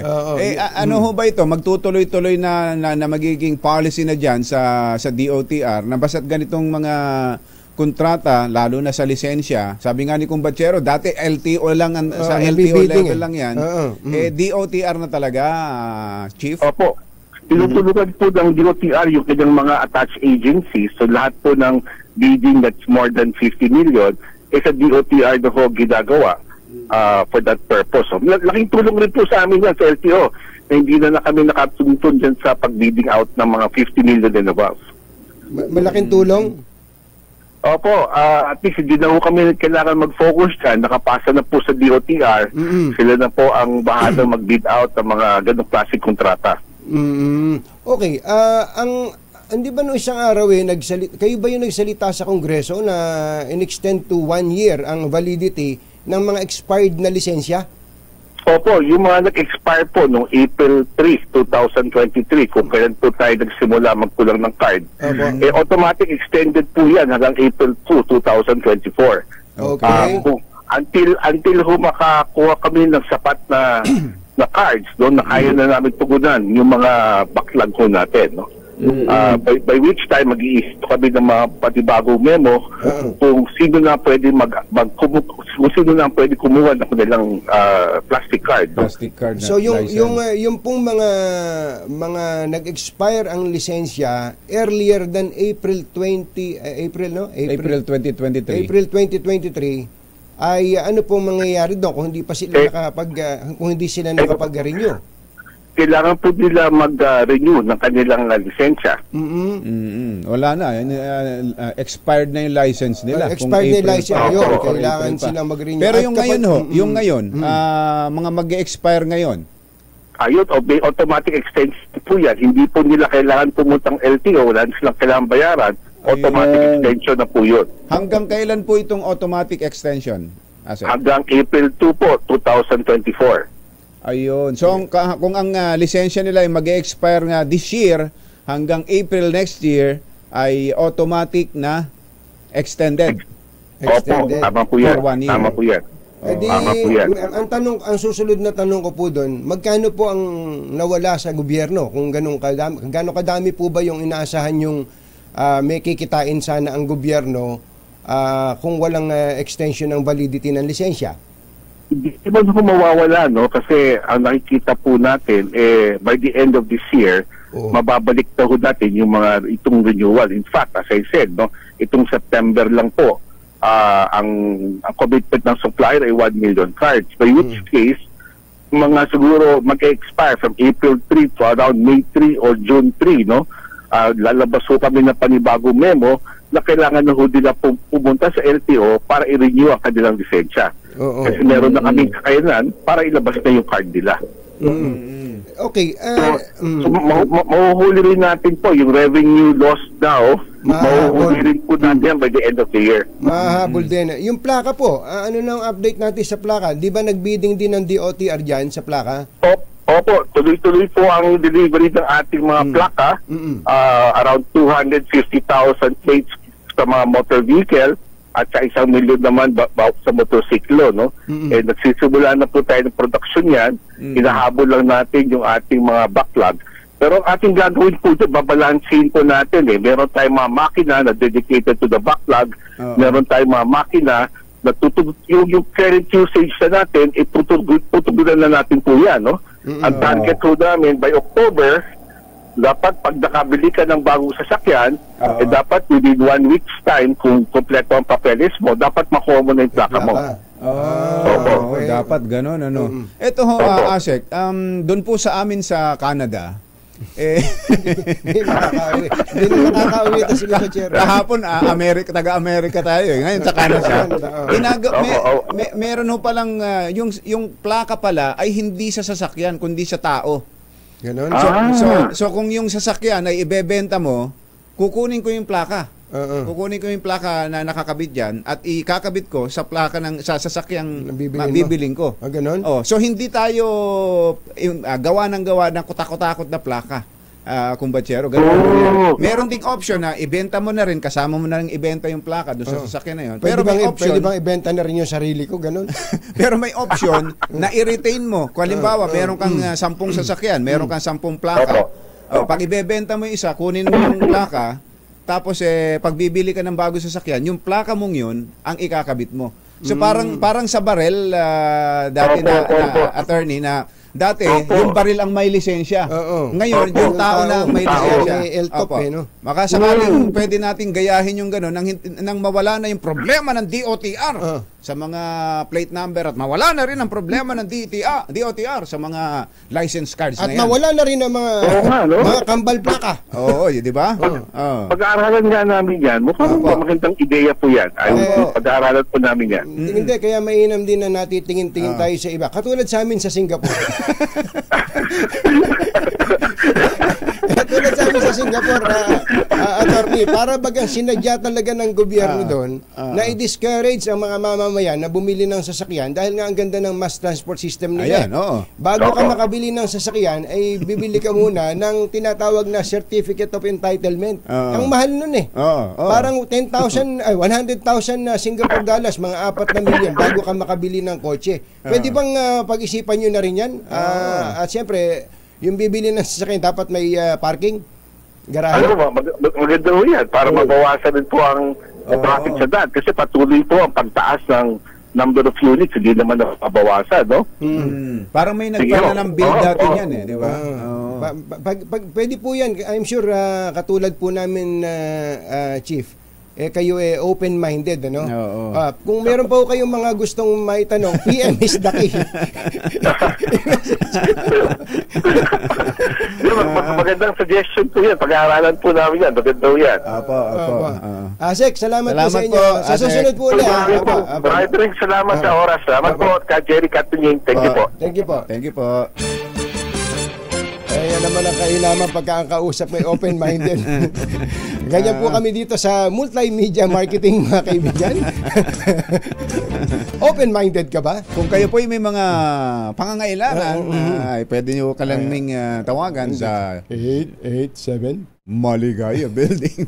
ano ho ba ito? Magtutuloy-tuloy na magiging policy na dyan sa DOTR na basta't ganitong mga kontrata, lalo na sa lisensya. Sabi nga ni Kumbatsero, dati LTO lang, sa LTO level lang yan. DOTR na talaga, Chief? Opo. Tinutulungan po ng DOTR yung kanyang mga attached agencies. So lahat po ng bidding that's more than 50 million sa DOTR na ho ginagawa for that purpose. So, laking tulong rin po sa amin yan sa LTO na hindi na kami nakatuntun dyan sa pag-bidding out ng mga 50 million and above. Malaking tulong? Opo, at least hindi na po kami kailangan mag-focus dyan. Nakapasa na po sa DOTR. Sila na po ang bahala mag-bid out ng mga ganong klaseng kontrata. Okay, hindi ba noong isang araw kayo ba yung nagsalita sa Kongreso na in-extend to 1 year ang validity ng mga expired na lisensya? Opo, yung mga nag-expire po noong April 3, 2023, kung kailan po tayo nagsimula magkulang ng card, automatic extended po yan hanggang April 2, 2024. Okay. Until makakuha kami ng sapat na cards, na kaya na namin tugunan yung mga backlog ko natin, no? By which time mag-iisip kami ng mga patibagong memo kung sino na pwede kung sino na pwede kumuha ng kanilang plastic card. Plastic card. So yung pong mga nag-expire ang lisensya earlier than April 2023 ay ano pong mangyayari doon kung hindi pa sila nakapag-renew? Kailangan po nila mag-renew ng kanilang lisensya. Wala na. Expired na yung license nila. Expired na yung license. Kailangan silang mag-renew. Pero yung ngayon, mga mag-expire ngayon? Ayun, automatic extension po yan. Hindi po nila kailangan pumuntang LTO. Wala silang kailangan bayaran. Automatic extension na po yun. Hanggang kailan po itong automatic extension? Hanggang April 2 po, 2024. Ayun. So kung ang lisensya nila ay mag-expire nga this year hanggang April next year ay automatic na extended. Opo, tama po yan. Tama po yan. Ang susunod na tanong ko po doon, magkano po ang nawala sa gobyerno? Kung gaano kadami po ba yung inaasahan yung may kikitain sana ang gobyerno kung walang extension ng validity ng lisensya? Hindi ba mawawala, no? Kasi ang nakikita po natin, by the end of this year, mababalik na ho natin yung itong renewal. In fact, as I said, no, itong September lang po, ang commitment ng supplier ay 1 million cards. By which case, mga siguro mag-expire from April 3 to around May 3 or June 3, no? Lalabas ho kami ng panibagong memo na kailangan na ho nila pumunta sa LTO para i-renew ang kanilang lisensya. Kasi meron na kaming kakayanan para ilabas na yung card nila. Okay. So mahuhuli rin natin po yung revenue loss now. Mahuhuli rin po natin by the end of the year. Mahabol din. Yung plaka po, ano na ang update natin sa plaka? Di ba nagbidding din ng DOTR dyan sa plaka? Opo, tuloy-tuloy po ang delivery ng ating mga plaka. Around 250,000 plates sa mga motor vehicle at sa 1 million naman sa motorsiklo, no? Nagsisimula na po tayo ng production yan. Hinahabol lang natin yung ating mga backlog. Pero ang ating gagawin po ito, babalansin po natin. Meron tayong mga makina na dedicated to the backlog. Meron tayong mga makina na yung current usage na natin, tutugunan na natin po yan, no? Ang target po namin by October, dapat pag nakabili ka ng bagong sasakyan, dapat within 1 week's time, kung kompleto ang papeles mo, dapat makuha mo na yung plaka mo. Dapat gano'n, ano. Ito ho, Asek, doon po sa amin sa Canada, Hindi nakakauwi. Hindi na nakakauwi ito si Bachero. Kahapon, taga-Amerika tayo. Ngayon sa Canada. Meron ho palang, yung plaka pala ay hindi sa sasakyan, kundi sa tao. Ganon? So kung yung sasakyan ay ibebenta mo, kukunin ko yung plaka. Kukunin ko yung plaka na nakakabit dyan at ikakabit ko sa plaka ng sa sasakyang bibiling ko. Ganon? So hindi tayo gawa ng kutakot-takot na plaka. Kumbatsero, ganun. Meron ding option na ibenta mo na rin, kasama mo na rin ibenta yung plaka doon sa sasakyan na yun. Pero may option, pwede bang ibenta na rin yung sarili ko, ganun? Pero may option na i-retain mo. Kung halimbawa, meron kang 10 sasakyan, meron kang 10 plaka. Pag ibebenta mo yung isa, kunin mo yung plaka, tapos pag bibili ka ng bago sasakyan, yung plaka mong yun ang ikakabit mo. So parang sa barel dati na attorney na dati yung baril ang may lisensya. Ngayon yung tao na ang may lisensya. Maka sakaling pwede nating gayahin yung gano'n nang mawala na yung problema ng DOTR sa mga plate number at mawala na rin ang problema ng DOTR sa mga license cards at na yan. At mawala na rin ang mga kambal plaka. Oo, di ba? Pag-aaralan nga namin yan. Mukhang magandang ideya po yan. Pag-aaralan po namin yan. Hindi, kaya mainam din na natitingin-tingin tayo sa iba. Katulad sa amin sa Singapore. Katulad sa amin sa Singapore, attorney, para bagang sinadya talaga ng gobyerno doon na i-discourage ang mga mamamayan na bumili ng sasakyan dahil nga ang ganda ng mass transport system nila. Bago ka makabili ng sasakyan, ay bibili ka muna ng tinatawag na Certificate of Entitlement. Ang mahal nun Parang 100,000 na Singapore dollars, mga 4 na milyon bago ka makabili ng kotse. Pwede bang pag-isipan nyo na rin yan? At siyempre, yung bibili ng sasakyan dapat may parking, garahe. Maganda ho yan para mabawasan din po ang traffic sa daan. Kasi patuloy po ang pagtaas ng number of units, hindi naman nababawasan, no? Parang may nagpala ng bill dati yan di ba? Pwede po yan. I'm sure katulad po namin, Chief, kayo open-minded, ano? Kung meron pa po kayong mga gustong maitanong, PM is the key. Magandang suggestion po yan. Pag-aaralan po namin yan. Maganda yan. Asek, salamat po sa inyo. Sa susunod po ulit. Maraming salamat sa oras. Salamat po, Ka Jerry Katunying. Thank you po. Thank you po. Thank you po. Yan naman ang kainaman pagkakausap may open-minded. Ganyan po kami dito sa multimedia marketing, mga kaibigan. Open-minded ka ba? Kung kayo po may mga pangangailangan, ay pwede nyo kalaming tawagan sa 887 Maligaya Building.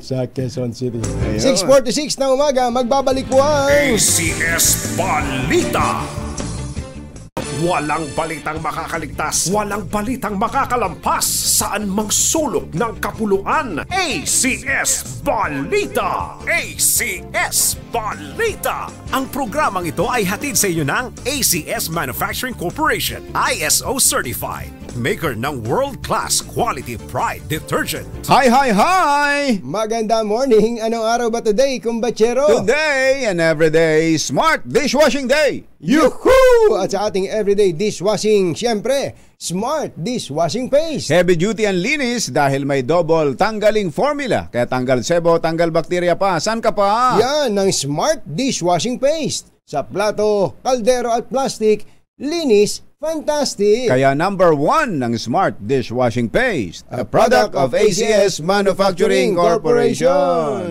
Sa Quezon City. 6:46 na umaga, magbabalik po ang ACS Balita. Walang balitang makakaligtas, walang balitang makakalampas, saan mang sulok ng kapuluan. ACS Balita! ACS Balita! Ang programang ito ay hatid sa inyo ng ACS Manufacturing Corporation, ISO Certified, maker ng world-class quality Pride detergent. Hi, hi, hi! Maganda morning. Anong araw ba today, kumbachero? Today and everyday Smart Dishwashing Day! Yuhuu! At sa ating everyday dishwashing, siyempre, Smart Dishwashing Paste. Heavy duty and linis dahil may double tanggaling formula. Kaya tanggal sebo, tanggal bakterya pa. San ka pa? Yan, ng Smart Dishwashing Paste. Sa plato, kaldero at plastic, linis, fantastic. Kaya number 1 ng Smart Dishwashing Paste, a product of ACS Manufacturing Corporation.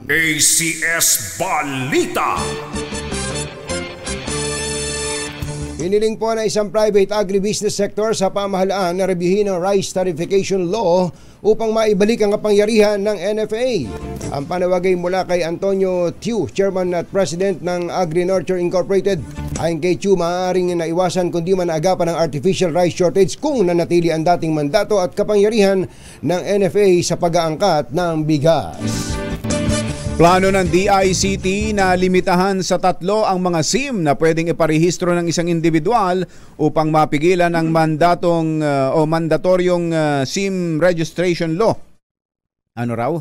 ACS Balita. Hiniling po na isang private agribusiness sector sa pamahalaan na rebyuhin ang rice tariffication law upang maibalik ang kapangyarihan ng NFA. Ang panawagay mula kay Antonio Tiu, Chairman at President ng Agri-Nurture Incorporated. Ayon kay Tiu, maaaring naiwasan kundi man naagapan ng artificial rice shortage kung nanatili ang dating mandato at kapangyarihan ng NFA sa pag-aangkat ng bigas. Plano ng DICT na limitahan sa 3 ang mga SIM na pwedeng iparehistro ng isang individual upang mapigilan ang mandatoryong SIM registration law. Ano raw?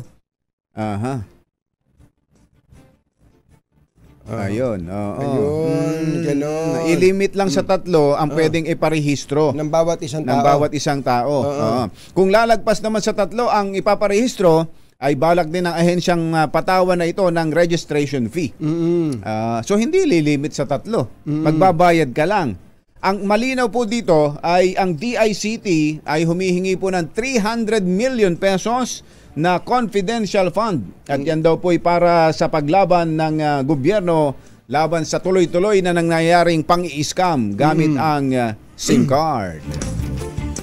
Ayun. Ayun, ganon. I-limit lang sa 3 ang pwedeng iparehistro Ng bawat isang tao. ng bawat isang tao. Kung lalagpas naman sa 3 ang ipaparehistro, ay balak din ng ahensyang patawan na ito ng registration fee. So hindi lilimit sa 3. Magbabayad ka lang. Ang malinaw po dito ay ang DICT ay humihingi po ng 300 million pesos na confidential fund. At yan daw po ay para sa paglaban ng gobyerno laban sa tuloy-tuloy na nangyayaring pang-i-scam gamit ang SIM card.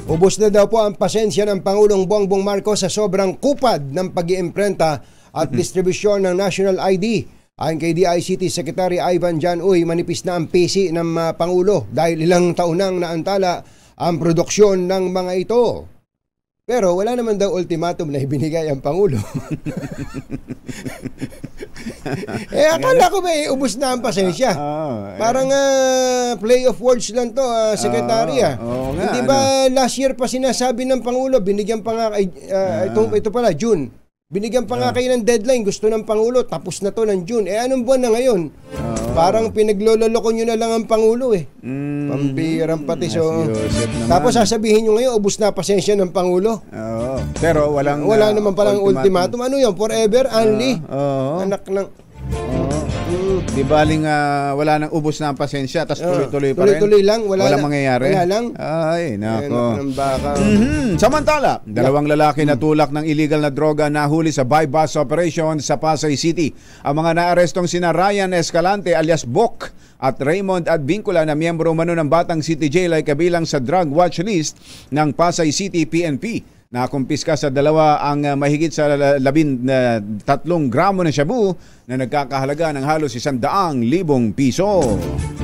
Ubos na daw po ang pasensya ng Pangulong Bongbong Marcos sa sobrang kupad ng pag-iimprenta at distribusyon ng National ID. Ayon kay DICT Secretary Ivan Jan Uy, manipis na ang PC ng Pangulo dahil ilang taon nang naantala ang produksyon ng mga ito. Pero wala naman daw ultimatum na ibinigay ang Pangulo. Akala ko ba ubos na ang pasensya? Parang play of words lang to, Secretary. Hindi ba last year pa sinasabi ng Pangulo, binigyan pa nga, ito pala, June. Binigyan pa nga kayo ng deadline, gusto ng Pangulo, tapos na to ng June. Anong buwan na ngayon? Parang pinaglololoko nyo na lang ang Pangulo Pambirang pati. Tapos sasabihin nyo ngayon, ubos na pasensya ng Pangulo. Pero wala naman palang ultimatum. Ano yun? Forever? Only? Anak ng... Di baling wala nang ubos na ang pasensya, tapos tuloy-tuloy pa rin. Tuloy-tuloy lang, wala mangyayari. Wala lang. Ay, nako. Samantala, dalawang lalaki na tulak ng illegal na droga nahuli sa buy-bust operation sa Pasay City. Ang mga naarestong sina Ryan Escalante alias Bok at Raymond Advincula na miyembro umano ng Batang City Jail ay kabilang sa drug watch list ng Pasay City PNP. Nakumpiska sa dalawa ang mahigit sa 13 gramo ng shabu na nagkakahalaga ng halos 100,000 piso.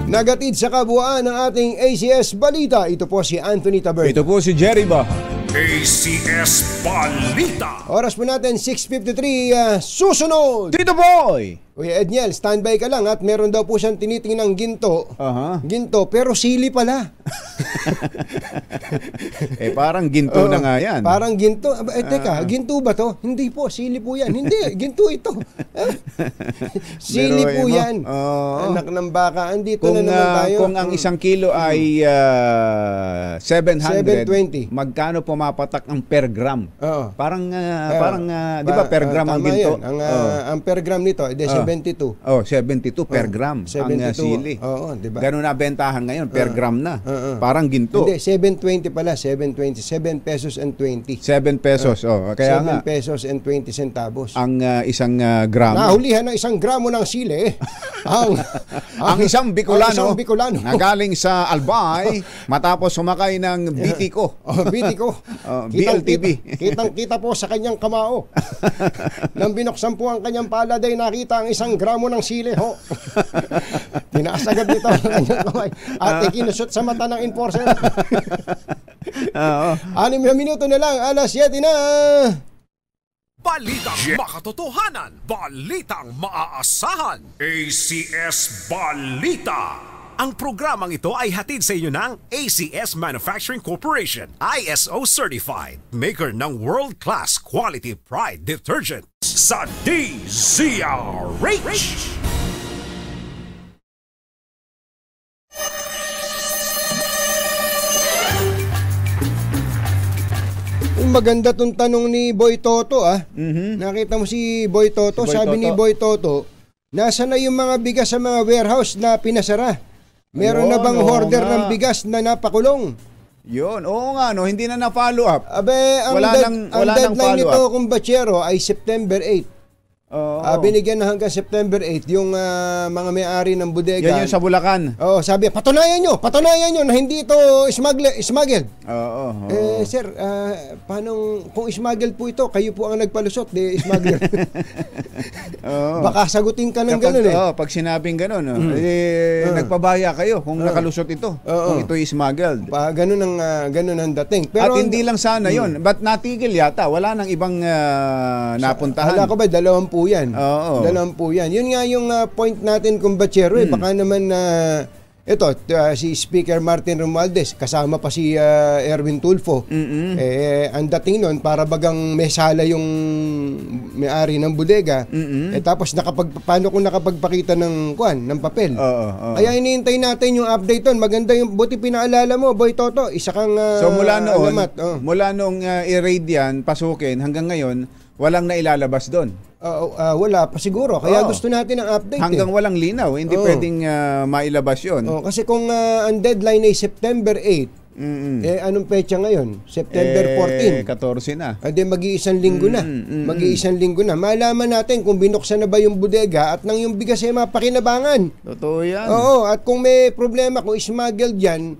Nagatid sa kabuuan ng ating ACS Balita. Ito po si Anthony Taber. Ito po si Jerry Ba. ACS Balita. Oras po natin 6:53. Susunod Tito Boy. Kuya Edniel, standby ka lang at meron daw po siyang tinitingnan ginto. Ginto, pero sili pala. Parang ginto na nga yan. Parang ginto. Teka, ginto ba to? Hindi po, sili po yan. Hindi, ginto ito. Sili po yan. Anak ng baka. Andito na naman tayo. Kung ang 1 kilo ay 720, 720. magkano pumapatak ang per gram? Parang, di ba per gram ang tama ginto? Ang per gram nito, 72. 72 per gram 72. ang sili. Diba? Ganun na bentahan ngayon, per gram na. Parang ginto. Hindi, 720 pala, 720. 7 pesos and 20. 7 pesos, kaya 7 nga. pesos and 20 centavos. Ang isang gramo. Nahulihan ng 1 gramo ng sili. ang isang Bicolano, na galing sa Albay matapos sumakay ng Bitico. Bitico. BLTV. Kitang-kita po sa kanyang kamao. Nang binuksan po ang kanyang palad ay nakita ang 1 gramo ng sili. Tinaasagad nito ang kanyang kamay at ikinusot sa mata ng enforcer. 6 na minuto na lang, alas 7 na. Balitang makatotohanan, balitang maaasahan. ACS Balita. Ang programang ito ay hatid sa inyo ng ACS Manufacturing Corporation, ISO certified, maker ng world-class quality pride detergent sa DZRH. Maganda tong tanong ni Boy Toto. Nakita mo si Boy Toto, sabi ni Boy Toto, nasa na yung mga bigas sa mga warehouse na pinasara? Meron na bang hoarder ng bigas na napakulong? Yun, oo nga, hindi na na-follow up. Ang deadline nito kung batsero ay September 8. Binigyan na hanggang September 8 yung mga may-ari ng bodega. Yan yung sa Bulacan. Sabi, patunayan nyo na hindi ito smuggled. Sir, paano kung smuggled po ito, kayo po ang nagpalusot, di smuggled. Baka sagutin ka ng gano'n pag sinabing gano'n, nagpabaya kayo kung nakalusot ito, kung ito smuggled. Ganun ang dating. Pero at hindi lang sana yun, but natigil yata, wala nang ibang napuntahan. Hala ko ba, 20 yan. 20 yan. Yun nga yung point natin kung batsero. Baka naman ito, si Speaker Martin Romualdez, kasama pa si Erwin Tulfo. Ang dating nun, para bagang may sala yung may-ari ng bodega. Tapos paano kung nakapagpakita ng papel? Kaya iniintay natin yung update doon. Maganda yung, buti pinaalala mo, Boy Toto. Isa kang so mula noong i-raid yan, pasukin, hanggang ngayon, walang nailalabas doon. Wala pa siguro. Kaya gusto natin ang update. Hanggang walang linaw. Hindi pwedeng mailabas yun. Kasi kung ang deadline ay September 8, anong petsa ngayon? September 14. 14 na. Mag-iisang linggo na. Mag-iisang linggo na. Malaman natin kung binuksan na ba yung bodega at nang yung bigas ay mapakinabangan. Totoo yan. Oo. At kung may problema, kung smuggled yan,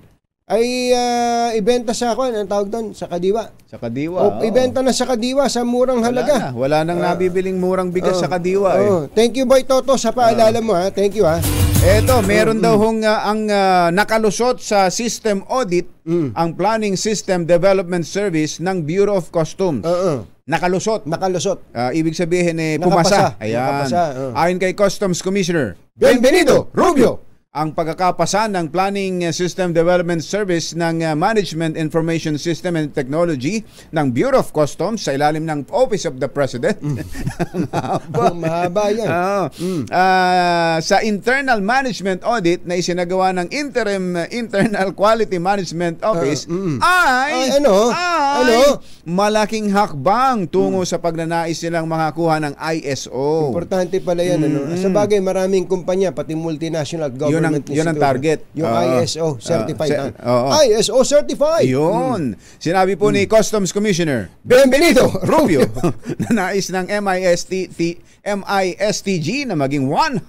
ay ibenta sa ang tawag doon? Sa kadiwa. Sa kadiwa. Ibenta na sa kadiwa sa murang halaga. Wala nang nabibiling murang bigas sa kadiwa. Thank you, Boy Toto, sa paalala mo. Thank you. Eto, meron daw ang nakalusot sa system audit ang Planning System Development Service ng Bureau of Customs. Nakalusot. Ibig sabihin pumasa. Ayan. Ayon kay Customs Commissioner Bienvenido Rubio, ang pagkakapasa ng Planning System Development Service ng Management Information System and Technology ng Bureau of Customs sa ilalim ng Office of the President. Mahaba yan. Sa Internal Management Audit na isinagawa ng Internal Quality Management Office ay malaking hakbang tungo sa pagnanais nilang makakuha ng ISO. Importante pala yan. Sa bagay, maraming kumpanya, pati multinational government. Yun ang target. Yung ISO certified. ISO certified. Yun. Sinabi po ni Customs Commissioner Bienvenido Rubio na nais ng MISTG na maging 100%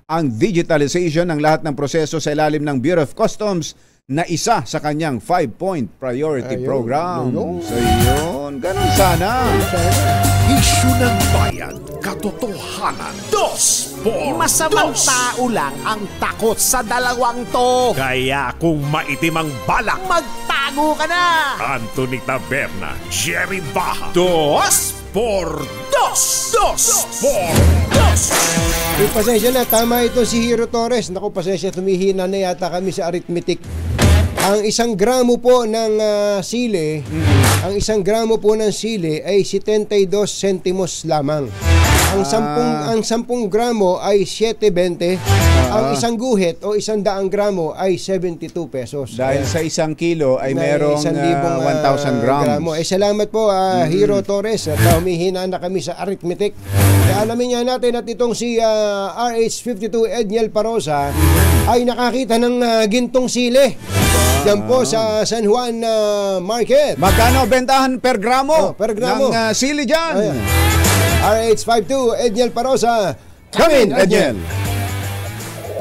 ang digitalization ng lahat ng proseso sa ilalim ng Bureau of Customs na isa sa kanyang 5-point priority program. So yun, ganun sana. Isyu ng bayan, katotohanan. 2 por Masamang tao lang ang takot sa dalawang to. Kaya kung maitim ang balak, Magtago ka na! Anthony Taberna, Jerry Baja. 2 por 2. 2 por 2. Pasensya na, tama ito si Hero Torres. Naku, pasensya, tumihina na yata kami sa arithmetic. Ang 1 gramo po ng sili, ang 1 gramo po ng sili ay 72 sentimos lamang. Ang 10 gramo ay 7.20. Ang 1 guhit o 100 gramo ay 72 pesos. Dahil sa 1 kilo ay merong 1,000 grams. Salamat po, Hero Torres. At humihina na kami sa arithmetic. Kaya alamin nga natin at itong si RH52 Edniel Parosa ay nakakita ng gintong sili. Diyan po sa San Juan Market. Magkano bentahan per gramo? Per gramo ng sili dyan? RH52 Edniel Parosa. Come in, Edniel.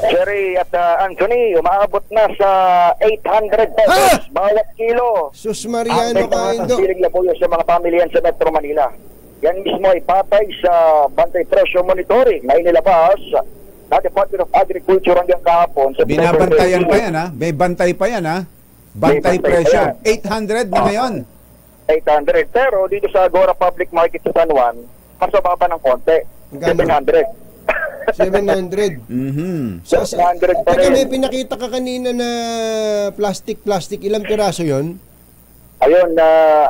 Jerry at Anthony, umaabot na sa 800 pesos bawat kilo. Sus Mariano Kaindo. Ang siling labuyo sa mga pamilyan sa Metro Manila. Yan mismo ay patay sa bantay presyo monitoring na inilabas na Department of Agriculture hanggang kahapon. Binabantayan pa yan, ha? May bantay pa yan, ha? Bantay presyo. 800 na ngayon. 800. Pero dito sa Agora Public Market sa San Juan, mas mababa ng konti. 700. 700. 700 pa rin. May pinakita ka kanina na plastic. Ilang piraso yon? Ayun,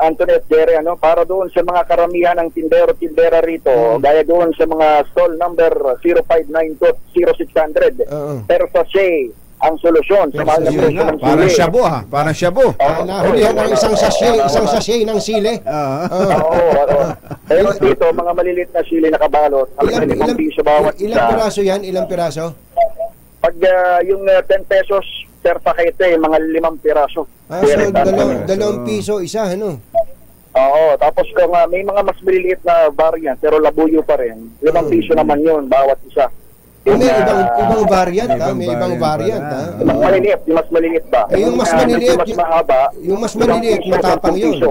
Anthony at Jerry, para doon sa mga karamihan ng tindera rito, gaya doon sa mga stall number 0592-0600. Pero sa sachet, ang solusyon sa mahal na presyo ng sili. Parang shabu, ha? Parang shabu. Nahulihan ng isang sachet ng sili. Oo. Pero dito, mga maliliit na sili na kabalot, ang piso bawat isa. Ilang piraso yan? Ilang piraso? Pag yung 10 pesos per pakete, mga 5 piraso. So, 2 piso isa, ano? Oo, tapos kung may mga mas maliliit na variant, pero labuyo pa rin, 5 piso naman yun, bawat isa. May ibang variant, ha? May ibang variant, ha? Mas maliliit ba? Yung mas maliliit, mas mahaba, yung mas maliliit, matapang yun.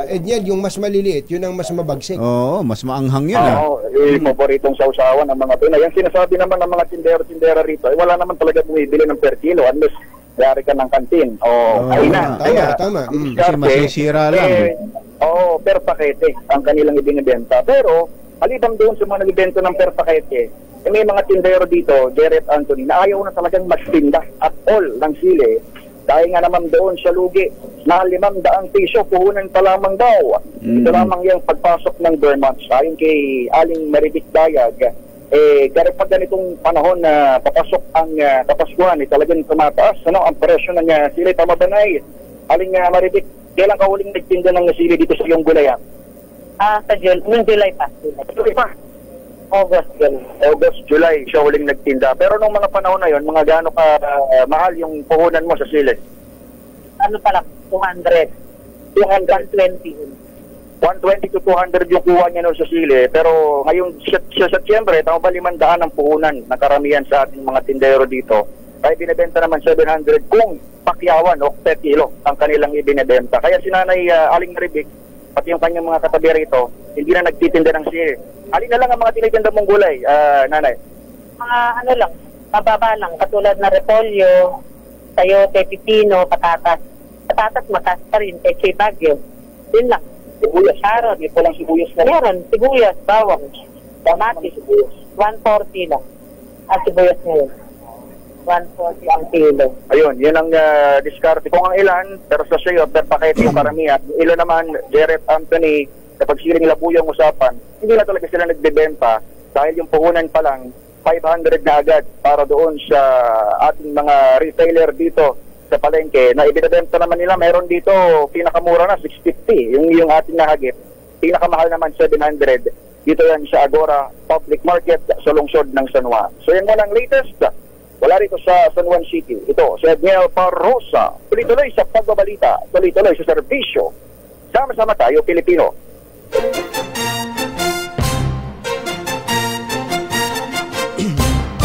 Edniel, yung mas maliliit, yun ang mas mabagsik. Oo, mas maanghang yun. Paboritong sausawan ng mga Pinoy. Yung sinasabi naman ng mga tindera rito, wala naman talaga bumibili ng per kilo unless yari ka ng kantin. Kainan. Tama. Kasi masisira lang. Per pakete ang kanilang ibinibenta. Pero, maliban doon sa mga nagbibenta ng per pakete, may mga tindero dito, Jerry at Anthony, na ayaw na talagang magtinda at all ng sili. Dahil nga naman doon sa lugi na 500 piso, puhunan pa lamang daw. Ito lamang yung pagpasok ng Vermont. Ayon kay Aling Marivic Dayag, garip pa ganitong panahon na papasok ang Kapaskuhan, talagang tumataas ang presyo ng sili. Tama ba na Aling Marivic, kailan ka huling nagtinda ng sili dito sa iyong gulayan? Sa July pa. July pa? August, July siya huling nagtinda. Pero nung mga panahon na yon, mga gaano ka mahal yung puhunan mo sa sili? Ano pala? 200. 120. 120 to 200 yung kuha niya sa sili. Pero ngayong sa Setyembre, tama ba 500 ang puhunan na karamihan sa ating mga tindero dito? Kaya binibenta naman 700 kung pakyawan o per kilo ang kanilang ibinibenta. Kaya si Nanay Aling Marivic, pati yung kanyang mga katabi rito, hindi na nagtitinda ng sili. Alin na lang ang mga tinitinda mong gulay, Nanay? Mga ano lang, mababa lang, katulad na repolyo, sayote, pipino, patatas. Patatas mataas pa rin, peche bagyo. Yun lang. Sibuyas, Sharon, ito lang sibuyas na. Meron, sibuyas, bawang, kamatis, 140 lang. At sibuyas ngayon, 140 ang kilo. Ayun, yun ang diskarte. Kung ang ilan, pero sa sayo, per pakete yung karamihan. Yung ilan naman, Jerry Anthony, kapag siling labuyang usapan, hindi na talaga sila nagbebenta dahil yung puhunan pa lang 500 na agad para doon sa ating mga retailer dito sa palengke na ibinebenta naman nila. Meron dito pinakamura na 650 yung ating nahagip, pinakamahal naman 700 dito yan sa Agora Public Market sa lungsod ng San Juan. So yan muna ang latest wala rito sa San Juan City. Ito si Edniel Parrosa, tuloy-tuloy sa pagbabalita, tuloy-tuloy sa serbisyo. Sama-sama tayo Pilipino.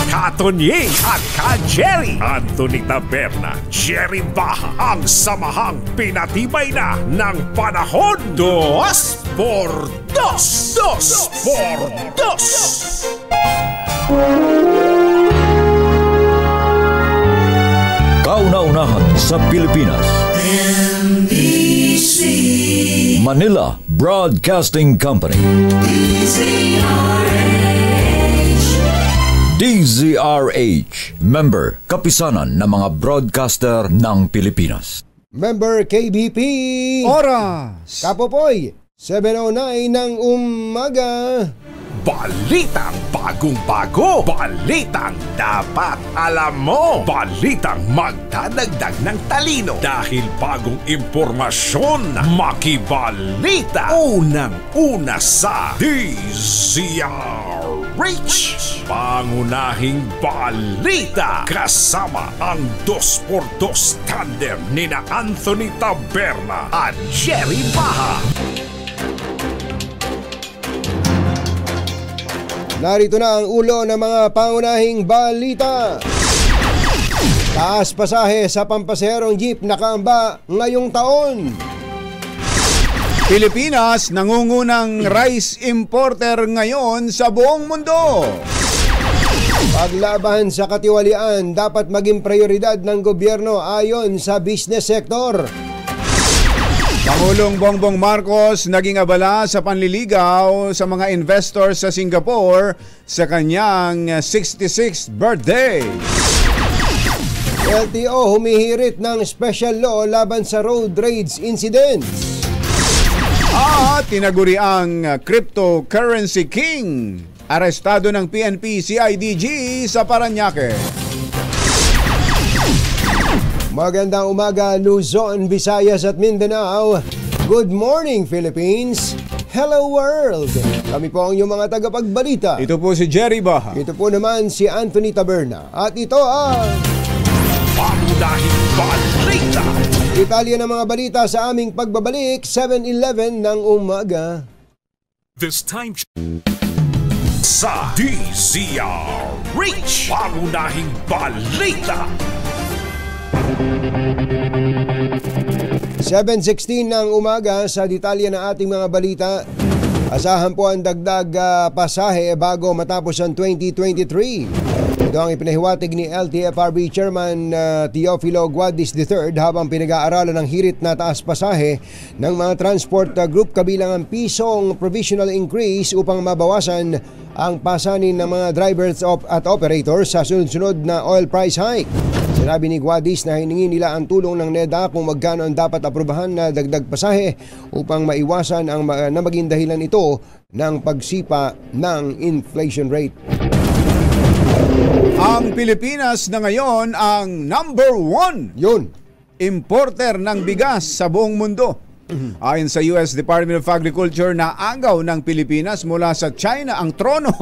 Katonying at Ka-Jerry Anthony Taberna, Jerry Baha, ang samahang pinatibay na ng panahon. 2 por 2 2 por 2. Kauna-unahan sa Pilipinas. NBC Manila Broadcasting Company. DZRH, member kapisanan ng mga broadcaster ng Pilipinas. Member KBP. Oras! Kapopoy, 7:09 ng umaga. Balitang bagong-bago, balitang dapat alam mo, balitang magdadagdag ng talino dahil bagong impormasyon, makibalita, unang-una sa DZRH. Pangunahing balita kasama ang 2x2 tandem nina Anthony Taberna at Jerry Baha. Narito na ang ulo ng mga pangunahing balita. Taas pasahe sa pampasaherong jeep nakaamba ngayong taon. Pilipinas nangungunang rice importer ngayon sa buong mundo. Paglaban sa katiwalian dapat maging prioridad ng gobyerno ayon sa business sector. Pangulong Bongbong Marcos naging abala sa panliligaw sa mga investors sa Singapore sa kanyang 66th birthday. LTO humihirit ng special law laban sa road rage incidents. At tinaguri ang cryptocurrency king, arestado ng PNP CIDG sa Parañaque. Magandang umaga Luzon, Visayas at Mindanao. Good morning Philippines. Hello world. Kami po ang inyong mga tagapagbalita. Ito po si Jerry Baha. Ito po naman si Anthony Taberna. At ito ang Pangunahing balita. Detalye ng mga balita sa aming pagbabalik 7-11 ng umaga. This time sa DZRH. Pangunahing balita. 7:16 ng umaga sa detalye ng ating mga balita. Asahan po ang dagdag pasahe bago matapos ang 2023. Ito ang ipinahiwatig ni LTFRB Chairman Teofilo Guadis III habang pinag-aaralan ng hirit na taas pasahe ng mga transport group kabilang ang pisong provisional increase upang mabawasan ang pasanin ng mga drivers at operators sa sunod-sunod na oil price hike. Sinabi ni Guadis na hiningi nila ang tulong ng NEDA kung magkano ang dapat aprubahan na dagdag pasahe upang maiwasan na maging dahilan ito ng pagsipa ng inflation rate. Ang Pilipinas na ngayon ang number 1 importer ng bigas sa buong mundo. Ayon sa US Department of Agriculture, naagaw ng Pilipinas mula sa China ang trono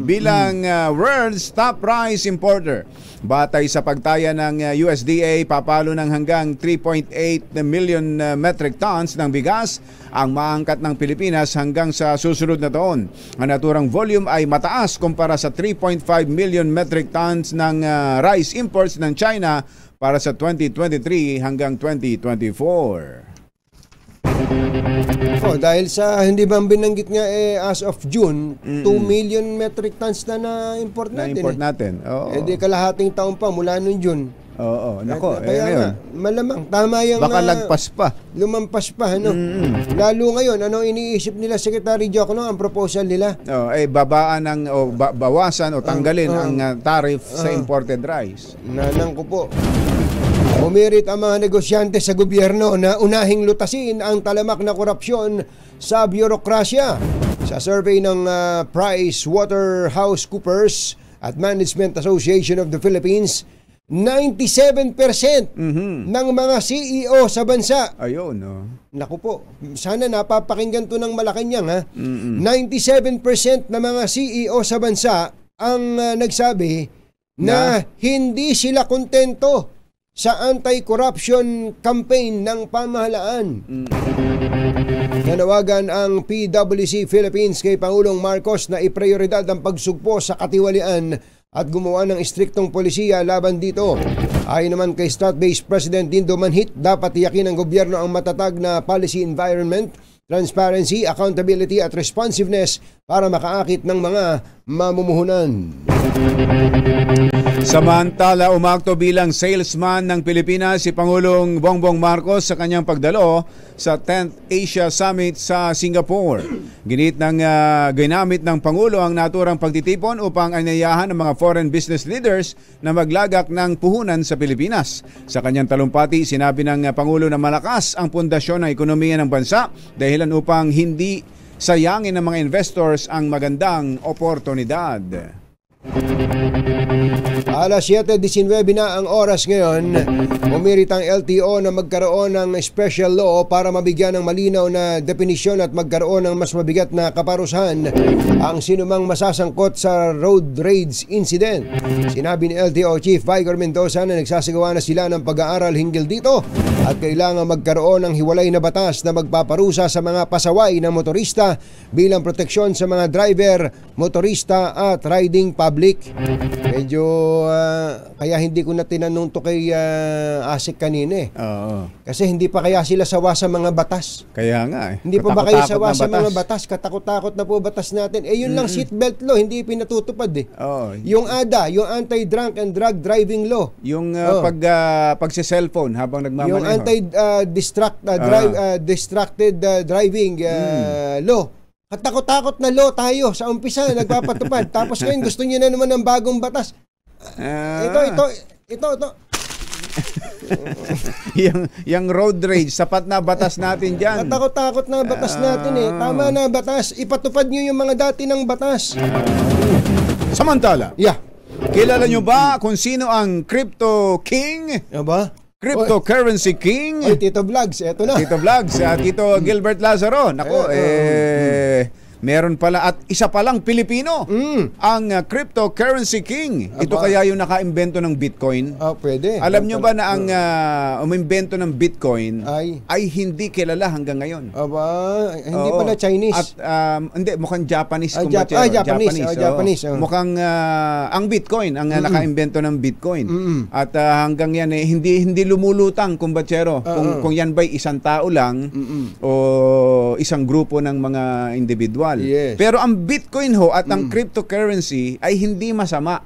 bilang world's top rice importer. Batay sa pagtaya ng USDA, papalo ng hanggang 3.8 million metric tons ng bigas ang maangkat ng Pilipinas hanggang sa susunod na taon. Ang naturang volume ay mataas kumpara sa 3.5 million metric tons ng rice imports ng China para sa 2023 hanggang 2024. Dahil sa hindi ba binanggit nga as of June, 2 million metric tons na import natin. Oo. Di kalahating taon pa mula noong June. Oo, nako. Kaya nga, malamang tama yung baka lagpas pa. Lumampas pa, ano? Lalo ngayon, ano iniisip nila Secretary Diokno ang proposal nila? Babaan ng bawasan o tanggalin ang tariff sa imported rice. Nanang ko po. Umirit ang mga negosyante sa gobyerno na unahing lutasin ang talamak na korupsyon sa byurokrasya. Sa survey ng PricewaterhouseCoopers at Management Association of the Philippines, 97% ng mga CEO sa bansa. Ayun, no. Naku po, sana napapakinggan to ng Malacanang, ha. 97% ng mga CEO sa bansa ang nagsabi na hindi sila kontento sa anti-corruption campaign ng pamahalaan. Nanawagan ang PwC Philippines kay Pangulong Marcos na iprioridad ang pagsugpo sa katiwalian at gumawa ng istriktong polisiya laban dito. Ayon naman kay State-Based President Dindo Manhit, dapat tiyakin ng gobyerno ang matatag na policy environment, transparency, accountability at responsiveness para makaakit ng mga mamumuhunan. Samantala, umakto bilang salesman ng Pilipinas si Pangulong Bongbong Marcos sa kanyang pagdalo sa 10th Asia Summit sa Singapore. Ginamit ng Pangulo ang naturang pagtitipon upang anyayahan ng mga foreign business leaders na maglagak ng puhunan sa Pilipinas. Sa kanyang talumpati, sinabi ng Pangulo na malakas ang pundasyon ng ekonomiya ng bansa dahilan upang hindi sayangin ng mga investors ang magandang oportunidad. Alas 7:19 na ang oras ngayon. Umirit ang LTO na magkaroon ng special law para mabigyan ng malinaw na definisyon at magkaroon ng mas mabigat na kaparusahan ang sinumang masasangkot sa road rage incident. Sinabi ni LTO Chief Vigor Mendoza na nagsasagawa na sila ng pag-aaral hinggil dito at kailangan magkaroon ng hiwalay na batas na magpaparusa sa mga pasaway ng motorista bilang proteksyon sa mga driver, motorista at riding public. Medyo kaya hindi ko na tinanong to kay Asik kanina eh. Oo. Kasi hindi pa kaya sila sawa sa mga batas. Kaya nga eh. Hindi pa ba kayo sawa sa mga batas? Katakot-takot na po batas natin. Yun lang seatbelt law, hindi pinatutupad eh. Oo. Yung ADA, yung Anti-Drunk and Drug Driving Law. Yung pagsi-cellphone habang nagmamaneho. Yung Distracted Driving Law. Katakot-takot na law tayo sa umpisa, nagpapatupad. Tapos ngayon gusto niyo na naman ng bagong batas. Ito. yung road rage, sapat na batas natin dyan. Katakot-takot na batas natin eh. Tama na batas. Ipatupad niyo yung mga dati ng batas. Samantala, kilala nyo ba kung sino ang Crypto King? Cryptocurrency King? Tito Vlogs, eto na. Tito Vlogs, Tito Gilbert Lazaro. Nako, meron pala at isa palang Pilipino ang Cryptocurrency King. Ito kaya yung naka-imbento ng Bitcoin? Pwede. Alam nyo ba na ang umimbento ng Bitcoin ay hindi kilala hanggang ngayon? Hindi pala Chinese. At hindi, mukhang Japanese. Japanese. Mukhang ang Bitcoin, ang naka-imbento ng Bitcoin. At hanggang yan hindi lumulutang, kumbatsero. Kung yan ba'y isang tao lang o isang grupo ng mga individual. Yes. Pero ang Bitcoin ho at ang cryptocurrency ay hindi masama.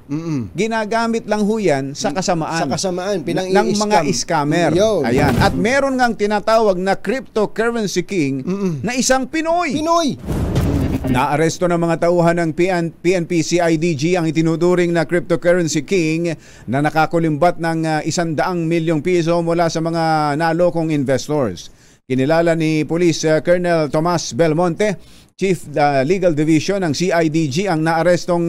Ginagamit lang ho yan sa kasamaan. Ng mga scammer. Ayan. At meron ngang tinatawag na Cryptocurrency King na isang Pinoy. Naaresto ng mga tauhan ng PNP CIDG ang itinuturing na cryptocurrency king na nakakulimbat ng 100 milyong piso mula sa mga nalokong investors. Kinilala ni Police Colonel Tomas Belmonte, Chief Legal Division ng CIDG, ang naarestong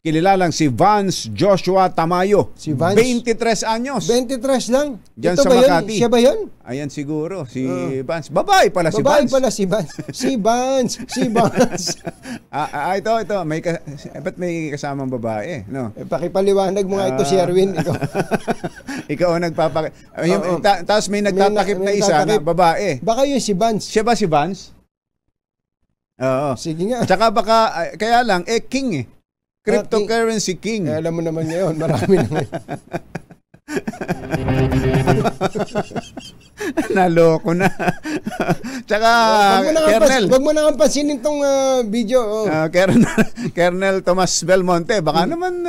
kinilalang si Vance Joshua Tamayo. Si Vance? 23 anyos. 23 lang? Diyan Ito sa ba Makati. Siya ba yun? Ayan siguro, si Vance. Babae pala si Babae Vance. pala si Vance. Si Vance. Si Vance. Ito. Ba't may kasamang babae? No? Pakipaliwanag mo nga ito, si Erwin. Ikaw ang tapos may nagtatakip na isa na babae. Baka yun si Vance. Siya ba si Vance? Oo. Sige nga. Tsaka baka, kaya lang, king eh. Cryptocurrency king. Alam mo naman ngayon, marami na ngayon. Naloko na. Tsaka, wag mo na pansinin tong video. Colonel Tomas Belmonte, baka naman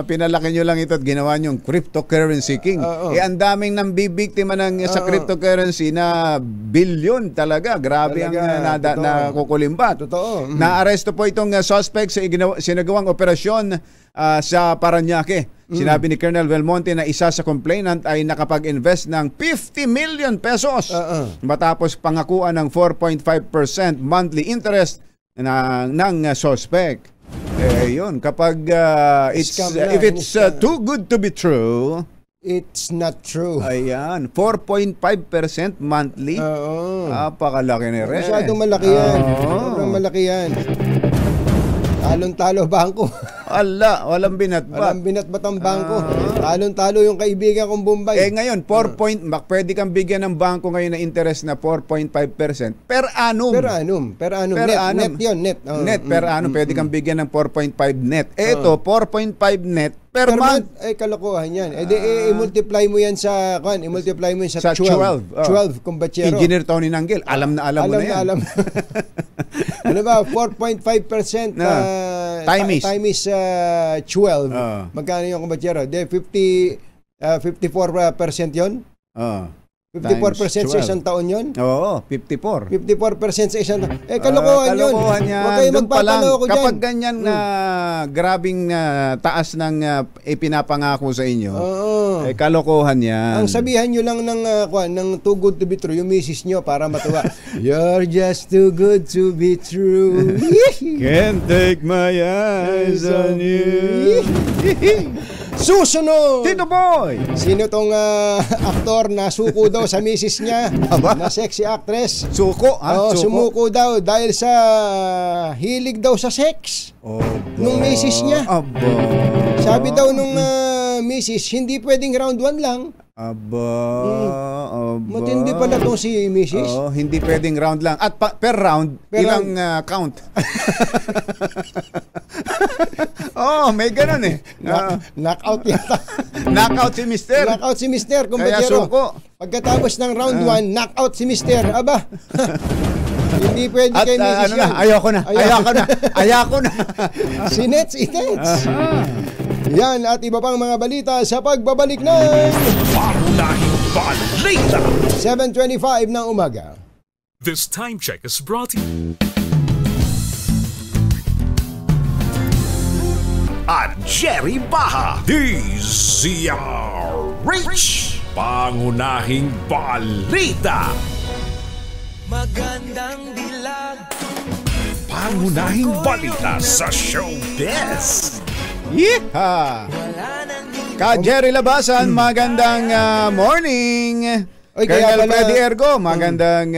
pinalaki nyo lang ito at ginawa nyong cryptocurrency king. Ang daming nang bibiktima sa cryptocurrency na bilyon talaga. Grabe ang nakukulimbat. Totoo. Naaresto po itong suspect sa sinagawang operasyon sa Parañaque. Sinabi ni Colonel Belmonte na isa sa complainant ay nakapag-invest ng 50 million pesos matapos pangakuan ng 4.5% monthly interest ng suspect. Yun, kapag if it's too good to be true, it's not true. Ayan, 4.5% monthly. Napakalaki ni Re. Masyadong malaki yan. Sobrang malaki yan. Talon-talo bangko. Walang binatbat. Walang binatbat ang bangko. Talon-talo yung kaibigan kong Bombay. Ngayon, pwede kang bigyan ng bangko ngayon na interest na 4.5% per annum. Per annum. Net yun, net. Net per annum. Pwede kang bigyan ng 4.5 net. Ito, 4.5 net per month. Kalokohan yan. I-multiply mo yan sa 12. 12 kumbachero. Engineer Tony Nanggel, alam na mo na yan. Alam. Ano ba, 4.5% times 12. Magkano yung kumbachero? 54% yun? 54% sa isang taon yun? Oo, 54. 54% sa isang taon. Kalokohan yun. Kalokohan yan. Huwag kayo magpapaloko dyan. Kapag ganyan grabing taas ng ipinapangako sa inyo, kalokohan yan. Ang sabihan nyo lang ng too good to be true, yung misis nyo para matuwa. You're just too good to be true. Can't take my eyes on you. Susunod! Tito Boy! Sino tong aktor na suko daw sa misis niya? Na sexy actress? Suko? Sumuko daw dahil sa hilig daw sa sex nung misis niya. Sabi daw nung misis, hindi pwedeng round 1 lang. Matindi pala itong si misis. Hindi pwedeng round lang. At per round, ilang count? May ganun eh. Knockout yata. Knockout si Mister. Knockout si Mister. Kaya suko. Pagkatapos ng round 1, knockout si Mister. Aba. Hindi pwede kay misis yan. Ayoko na. Si Nets, Yan at iba pang mga balita sa pagbabalik ng Pangunahing Balita 7:25 ng umaga. This time check is brought to you at Jerry Baha DZRH Pangunahing Balita. Magandang dilag. Pangunahing balita sa showbiz. Yeehaw! Ka Jerry Labasan, magandang morning. Colonel Freddy Ergo, magandang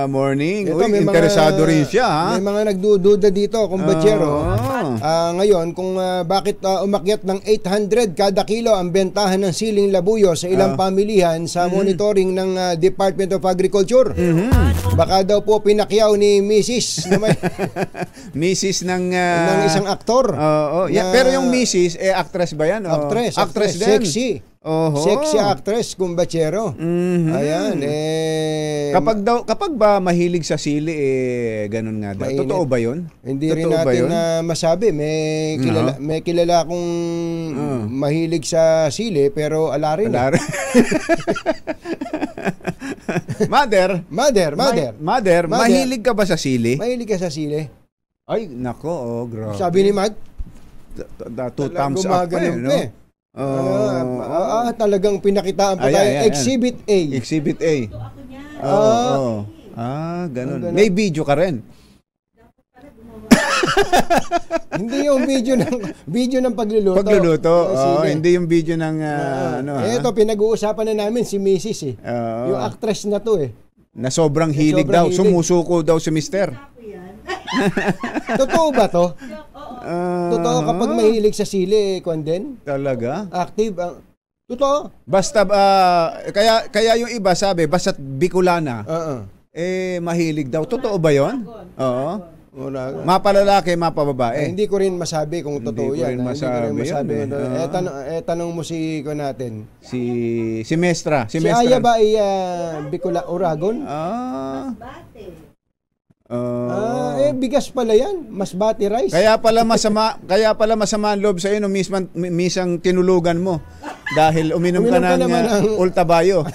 morning. Interesado rin siya. May mga nagdududa dito, kumbachero. Ngayon, kung bakit umakyat ng 800 kada kilo ang bentahan ng siling labuyo sa ilang pamilihan sa monitoring ng Department of Agriculture. Baka daw po pinakyaw ni Mrs. Mrs. ng isang aktor. Pero yung Mrs. actress ba yan? Actress din. Sexy. Sexy actress, kumbachero. Ayan, Kapag ba mahilig sa sili, ganun nga daw. Totoo ba yun? Hindi rin natin masabi. May kilala akong mahilig sa sili, pero ala rin. Mother. Mahilig ka ba sa sili? Mahilig ka sa sili? Ay, nako, grabe. Sabi ni Mag, 2 thumbs up pa no? Talagang pinakitaan pa tayo. Exhibit A. Exhibit A. Ganun. May video ka rin. Hindi yung video ng pagluluto. Hindi yung video ng Ito, pinag-uusapan na namin si Mrs. Yung actress na to na sobrang hilig daw. Sumusuko daw si Mister. Totoo ba to? Totoo kapag mahilig sa sili, Kwanden? Talaga? Active. Totoo. Basta, kaya yung iba sabi, basta't Bicolana, mahilig daw. Totoo ba yun? Oo. Mapalalaki, mapababae. Hindi ko rin masabi kung totoo yan. Hindi ko rin masabi. Tanong mo si ko natin. Si Mestra. Si Aya ba ay Bicola Uragon? Bigas pala yan. Masbate rice. Kaya pala masama ang loob sa iyo nung misang tinulugan mo dahil uminom ka ng Ultabayo.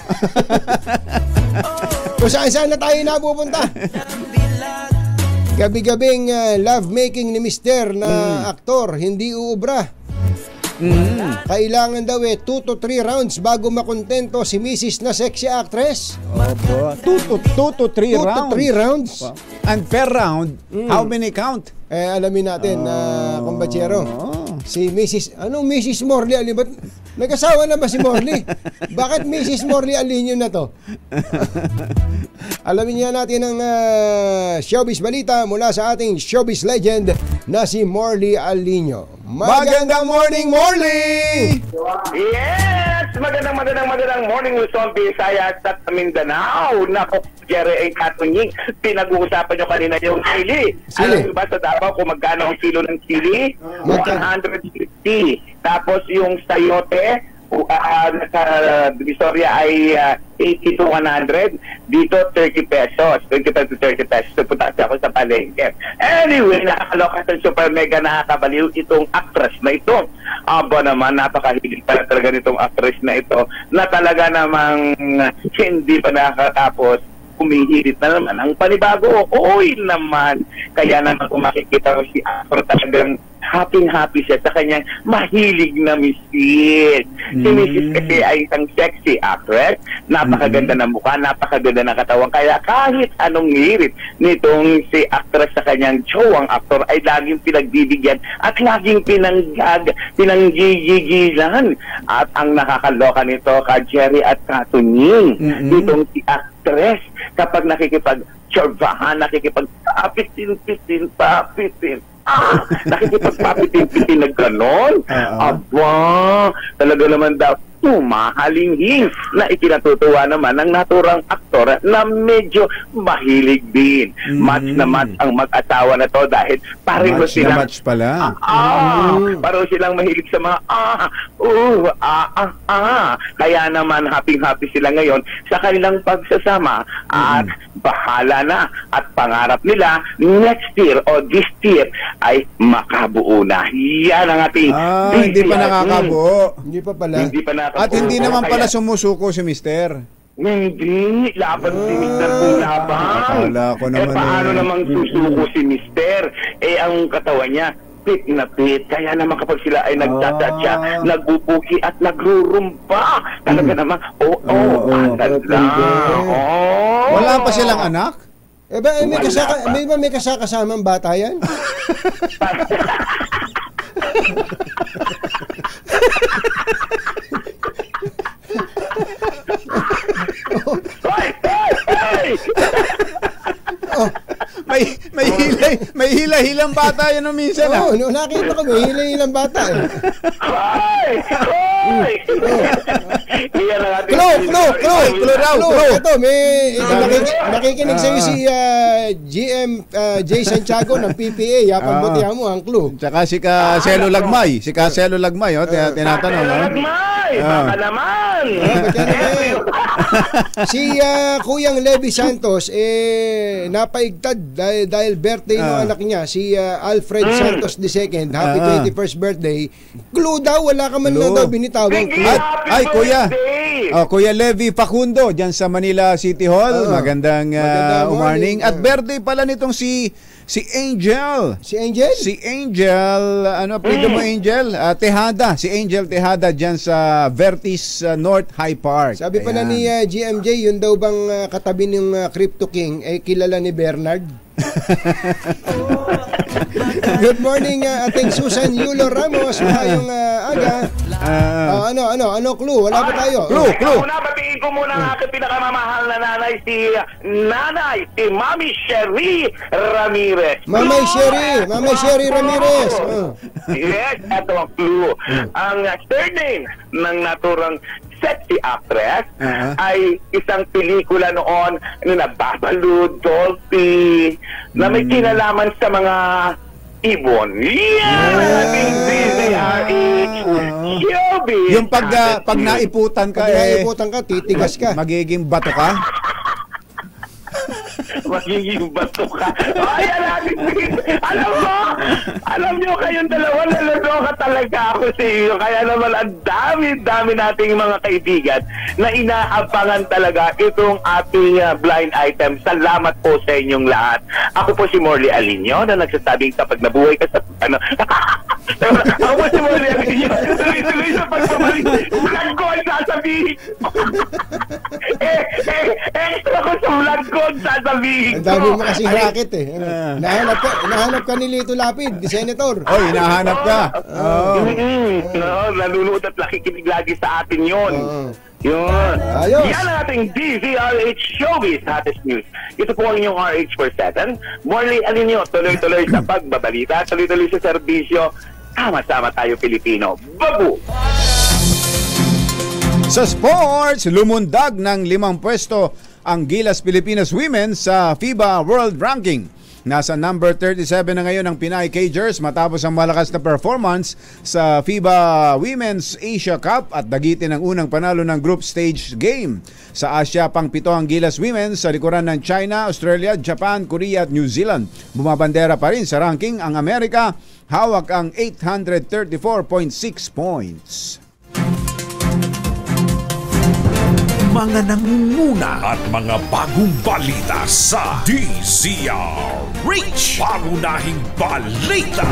Kung saan na tayo napupunta. Gabi-gabing love-making ni Mister na aktor, hindi uubra. Kailangan daw 2 to 3 rounds bago makontento si Mrs. na sexy actress. 2 to 3 rounds? And per round, how many count? Alamin natin, kumbachero. Si Mrs. Anong Mrs. Morley? Nag-asawa na ba si Morley? Bakit Mrs. Morley Alinyo na to? Alamin niya natin ang showbiz balita mula sa ating showbiz legend na si Morley Alinyo. Magandang morning, Morley! Yes! Magandang morning, Luzon, Visayas at Mindanao. Naku, Jerry and Katunying, pinag-uusapan nyo kanina yung sili. Alam ba sa Davao kung magkano ang kilo ng sili? 150. Tapos yung sayote, sa Divisoria ay 80 to 100. Dito 30 pesos, 25 to 30 pesos. Pupunta ako sa palengke. Anyway, nakakaloka sa super mega nakakabaliw itong actress na ito. Aba naman, napakahilig pala talaga nitong actress na ito na talaga namang hindi pa nakakatapos. Humihilit na naman ang panibago. Oy naman. Kaya naman kung makikita ko si actor talagang happy siya sa kanyang mahilig na misis. Si Mrs. kasi ay isang sexy actress. Napakaganda ng mukha, napakaganda ng katawan. Kaya kahit anong ngirit nitong si actress sa kanyang jowang aktor ay laging pinagbibigyan at laging pinanggigigilan. At ang nakakaloka nito ka Jerry at Katunying, nitong si actress kapag nakikipag-tsorbahan, nakikipag-papitin, nakikipagpapitin na gano'n. Aba, talaga naman daw mahalinghin na ikinatutuwa naman ng naturang aktor na medyo mahilig din. Match na match ang mag-asawa na to dahil pareho silang match pala. Pareho silang mahilig sa mga kaya naman happy sila ngayon sa kanilang pagsasama at bahala na at pangarap nila next year o this year ay makabuo na. Yan ang ating hindi pa nakakabuo. Hindi pa pala. At hindi naman pala sumusuko si Mister. Hindi, laban si Mister kung labang. Paano namang susuko si Mister? Ang katawan niya, pit na pit. Kaya naman kapag sila ay nagtatatya, nagbubuki at nagrurumba. Talaga naman, Wala pa silang anak? May kasakasamang bata yan? May hila-hilang bata yan minsan. Nakita ko may hila-hilang bata Clue. Ito, may nakikinig sa'yo si GM J. Santiago ng PPA. Yapan butihan mo ang clue. Tsaka si Kaselo Lagmay. Tinatanong. Ay, baka naman. Si Kuyang Levi Santos napaigtad dahil birthday ng anak niya, si Alfred Santos II. Happy 21st birthday. Clue daw, wala ka man na daw binitawang clue. Ay, Kuya Levi Facundo dyan sa Manila City Hall. Magandang morning. At birthday pala nitong si Angel. Si Angel? Si Angel, ano apelido mo, Angel? Tejada. Si Angel Tejada dyan sa Vertis North High Park. Sabi pala ni GMJ, yun daw bang katabi ng Crypto King, kilala ni Bernard? Good morning, ating Susan Yulo Ramos. Maayong aga. Ano clue? Wala ba tayo? Clue. Batiin ko muna ang aking pinakamamahal na nanay, si Mami Sherry Ramirez. Mami Sherry Ramirez. Yes, ito ang clue. Ang surname ng naturang sexy actress ay isang pelikula noon na Babalu, Dolphy, na may kinalaman sa mga ibon. Ating DZRH showbiz. Yung pag naiputan ka, titigas ka. Magiging bato ka? Magiging bato ka. Ay, alam nyo kayong dalawa, nalaloka talaga ako sa iyo. Kaya naman ang dami nating mga kaibigan na inaabangan talaga itong ating blind item. Salamat po sa inyong lahat. Ako po si Morley Alinio na nagsasabing kapag nabuhay ka sa ako po si Morley Alinio. Tuloy sa pagpapalik. Vlog ko ang sasabihin. Extra ko sa vlog ko ang sasabihin. Ang dami mo kasing racket Nahanap ka ni Lito Lapid, Senator. Hinahanap ka. Nanunood at nakikinig lagi sa atin yun. Yun. Ayos. Yan ang ating DZRH Showbiz Hottest News. Ito po ang inyong RH for 7. Morley Alinio, tuloy-tuloy sa pagbabalita, tuloy-tuloy sa serbisyo. Sama-sama tayo Pilipino. Babu! Sa sports, lumundag ng 5 pwesto ang Gilas Pilipinas Women sa FIBA World Ranking. Nasa number 37 na ngayon ang Pinay Cagers matapos ang malakas na performance sa FIBA Women's Asia Cup at dagitin ang unang panalo ng group stage game. Sa Asia, pang-7 ang Gilas Women sa likuran ng China, Australia, Japan, Korea at New Zealand. Bumabandera pa rin sa ranking ang Amerika, hawak ang 834.6 points. Mga nangunguna at mga bagong balita sa DZRH. Pangunahing balita.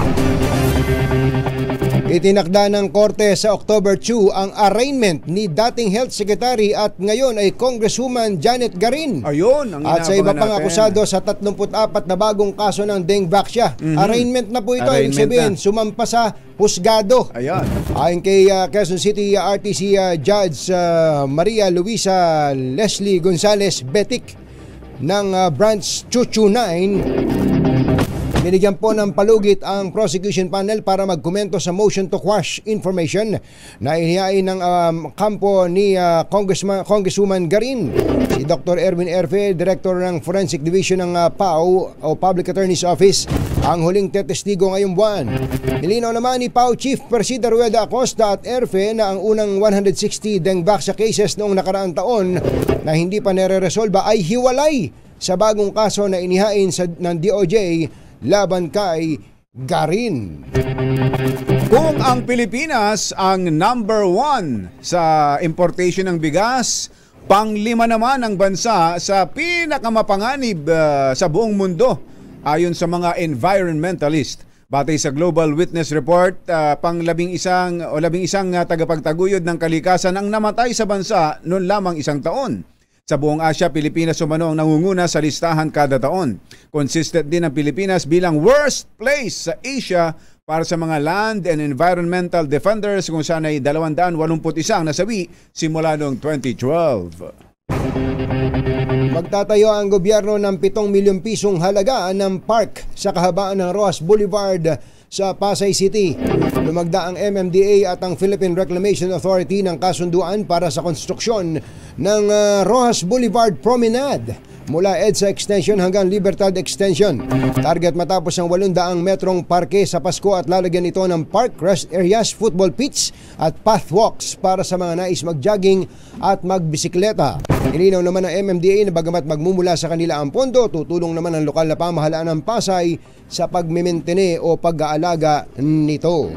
Itinakda ng Korte sa October 2 ang arraignment ni dating Health Secretary at ngayon ay Congresswoman Janet Garin. Ayun, at sa iba pang akusado sa 34 na bagong kaso ng Deng-Vaxia. Arraignment na po ito. Ibig sabihin, sumampa sa husgado. Ayon kay Quezon City RTC Judge Maria Luisa Leslie Gonzalez Betic ng Branch Chuchu 9, binigyan po ng palugit ang prosecution panel para magkomento sa motion to quash information na inihain ng kampo ni Congresswoman Garin. Si Dr. Erwin Erfe, Director ng Forensic Division ng PAO o Public Attorney's Office, ang huling tetestigo ngayong buwan. Nilinaw naman ni PAO Chief Persida Rueda Acosta at Erfe na ang unang 160 Deng-Vaxia cases noong nakaraang taon na hindi pa nare-resolba ay hiwalay sa bagong kaso na inihain ng DOJ laban kay Garin. Kung ang Pilipinas ang number 1 sa importation ng bigas, pang-5 naman ang bansa sa pinakamapanganib sa buong mundo ayon sa mga environmentalist. Batay sa Global Witness Report, pang-11 tagapagtaguyod ng kalikasan ang namatay sa bansa noon lamang 1 taon. Sa buong Asia, Pilipinas umano ang nangunguna sa listahan kada taon. Consistent din ang Pilipinas bilang worst place sa Asia para sa mga land and environmental defenders kung saan ay 281 nasawi simula noong 2012. Magtatayo ang gobyerno ng 7 milyong pisong halaga ng park sa kahabaan ng Rojas Boulevard sa Pasay City. Lumagda ang MMDA at ang Philippine Reclamation Authority ng kasunduan para sa konstruksyon ng Rojas Boulevard Promenade. mula EDSA Extension hanggang Libertad Extension. Target matapos ang 800 metrong parke sa Pasko at lalagyan ito ng park, rest areas, football pitch at pathwalks para sa mga nais mag-jogging at magbisikleta. Ininaw naman ng MMDA na bagamat magmumula sa kanila ang pondo, tutulong naman ang lokal na pamahalaan ng Pasay sa pagmimentene o pag-aalaga nito.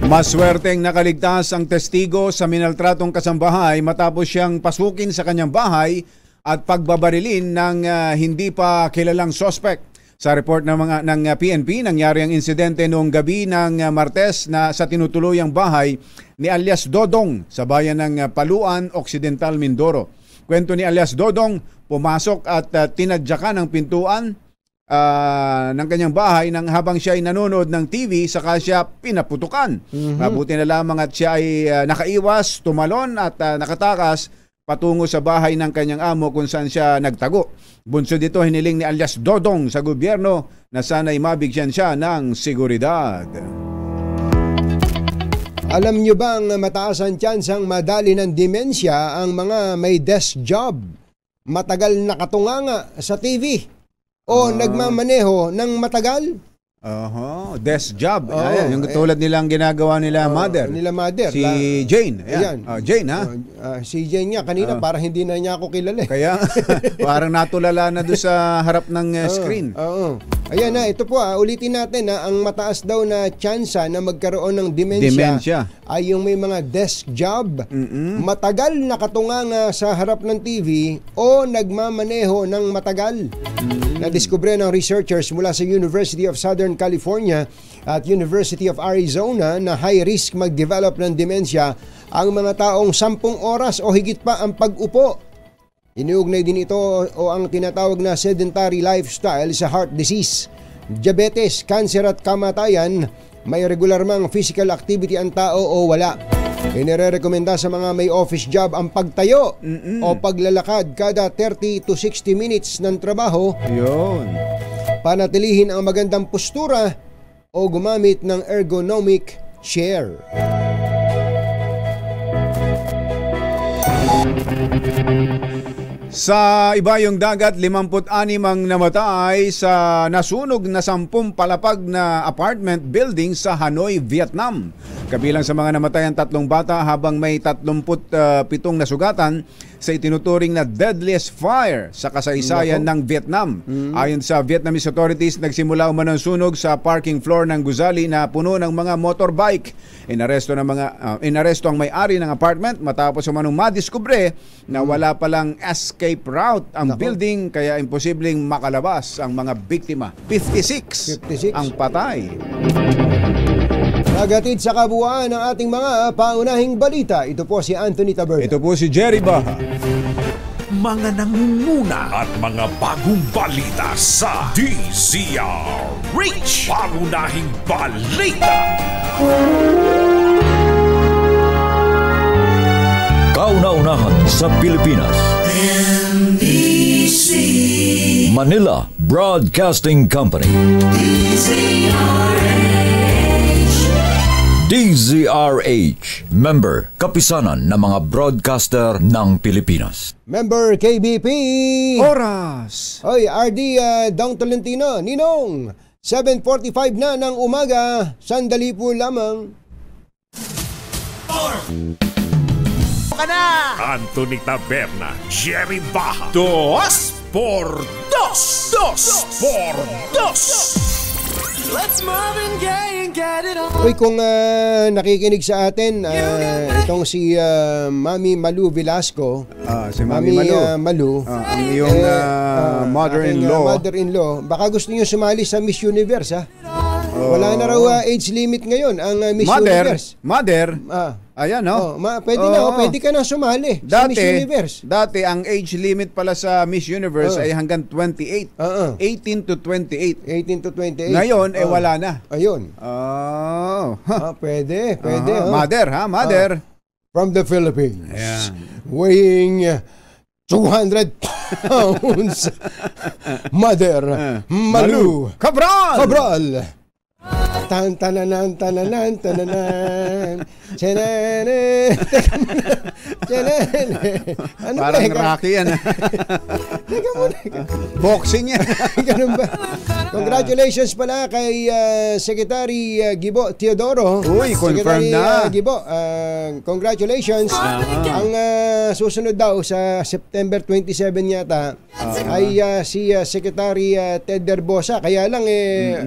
Maswerteng nakaligtas ang testigo sa minaltratong kasambahay matapos siyang pasukin sa kanyang bahay at pagbabarilin ng hindi pa kilalang sospek. Sa report ng PNP, nangyari ang insidente noong gabi ng Martes na sa tinutuluyang bahay ni alias Dodong sa bayan ng Paluan, Occidental, Mindoro. Kwento ni alias Dodong, pumasok at tinadyakan ang pintuan ng kanyang bahay nang habang siya ay nanonood ng TV, saka siya pinaputukan. Mabuti na lamang at siya ay nakaiwas, tumalon at nakatakas patungo sa bahay ng kanyang amo kung saan siya nagtago. Bunsod dito, hiniling ni alias Dodong sa gobyerno na sana'y mabigyan siya ng seguridad. Alam nyo bang mataas ang tsansang madali ng demensya ang mga may desk job, matagal nakatunganga sa TV o nagmamaneho ng matagal? Desk job. Ayan, yung tulad nilang ginagawa nila mother. Si Jane. Ayan. Jane, ha? Si Jane nga kanina para hindi na niya ako kilala. Kaya parang natulala na doon sa harap ng screen. Ayan na, ito po ulitin natin na ang mataas daw na tsansa na magkaroon ng demensya ay yung may mga desk job, matagal nakatunganga sa harap ng TV o nagmamaneho ng matagal. Nadiskubre ng researchers mula sa University of Southern California at University of Arizona na high risk mag-develop ng demensya ang mga taong 10 oras o higit pa ang pag-upo. Iniugnay din ito o ang tinatawag na sedentary lifestyle sa heart disease, diabetes, cancer at kamatayan. May regular mang physical activity ang tao o wala. Inirekomenda sa mga may office job ang pagtayo o paglalakad kada 30 to 60 minutes ng trabaho. Yun. Panatilihin ang magandang postura o gumamit ng ergonomic chair. Sa ibayong dagat, 56 ang namatay sa nasunog na 10 palapag na apartment building sa Hanoi, Vietnam. Kabilang sa mga namatay ang 3 bata habang may 37 nasugatan sa itinuturing na deadliest fire sa kasaysayan ng Vietnam. Ayon sa Vietnamese authorities, nagsimula umano ang sunog sa parking floor ng gusali na puno ng mga motorbike. Inaresto ang may-ari ng apartment matapos umanong madiskubre na wala palang escape route ang building kaya imposibleng makalabas ang mga biktima. 56 ang patay. Nagatid sa kabuuan ng ating mga paunahing balita. Ito po si Anthony Taberna. Ito po si Jerry Baha. Mga nangunguna at mga bagong balita sa DZRH. Paunahing balita. Kauna-unahan sa Pilipinas. NBC Manila Broadcasting Company. DZRH, member, kapisanan ng mga broadcaster ng Pilipinas. Member KBP. Oras. Hoy, RD Dong Tolentino, Ninong. 7:45 na ng umaga. Sandali po lamang. Anthony Taberna, Jerry Baha. 2 por 2. Let's move and gay and get it on. Uy, kung nakikinig sa atin, itong si Mami Malu Velasco. Si Mami Malu. Ang iyong mother-in-law. Baka gusto niyo sumali sa Miss Universe, ha? Wala na raw age limit ngayon ang Miss Universe. Mother? Ayan, no? Pwede na, pwede ka na sumali sa Miss Universe. Dati, ang age limit pala sa Miss Universe ay hanggang 28. 18 to 28. 18 to 28. Ngayon, wala na. Ayun. Pwede. Mother, ha? Mother. From the Philippines. Ayan. Weighing 200 pounds. Mother Malu Cabral. Tananan. Chenene. Teka muna. Chenene. Ano Parang ba? Rocky yan. Teka muna. Boxing yan. Ganun ba? Congratulations pala kay Secretary Gibo Teodoro. Uy, confirm Secretary, na. Gibo, congratulations. Ang susunod daw sa September 27 yata ay si Secretary Ted Derbosa. Kaya lang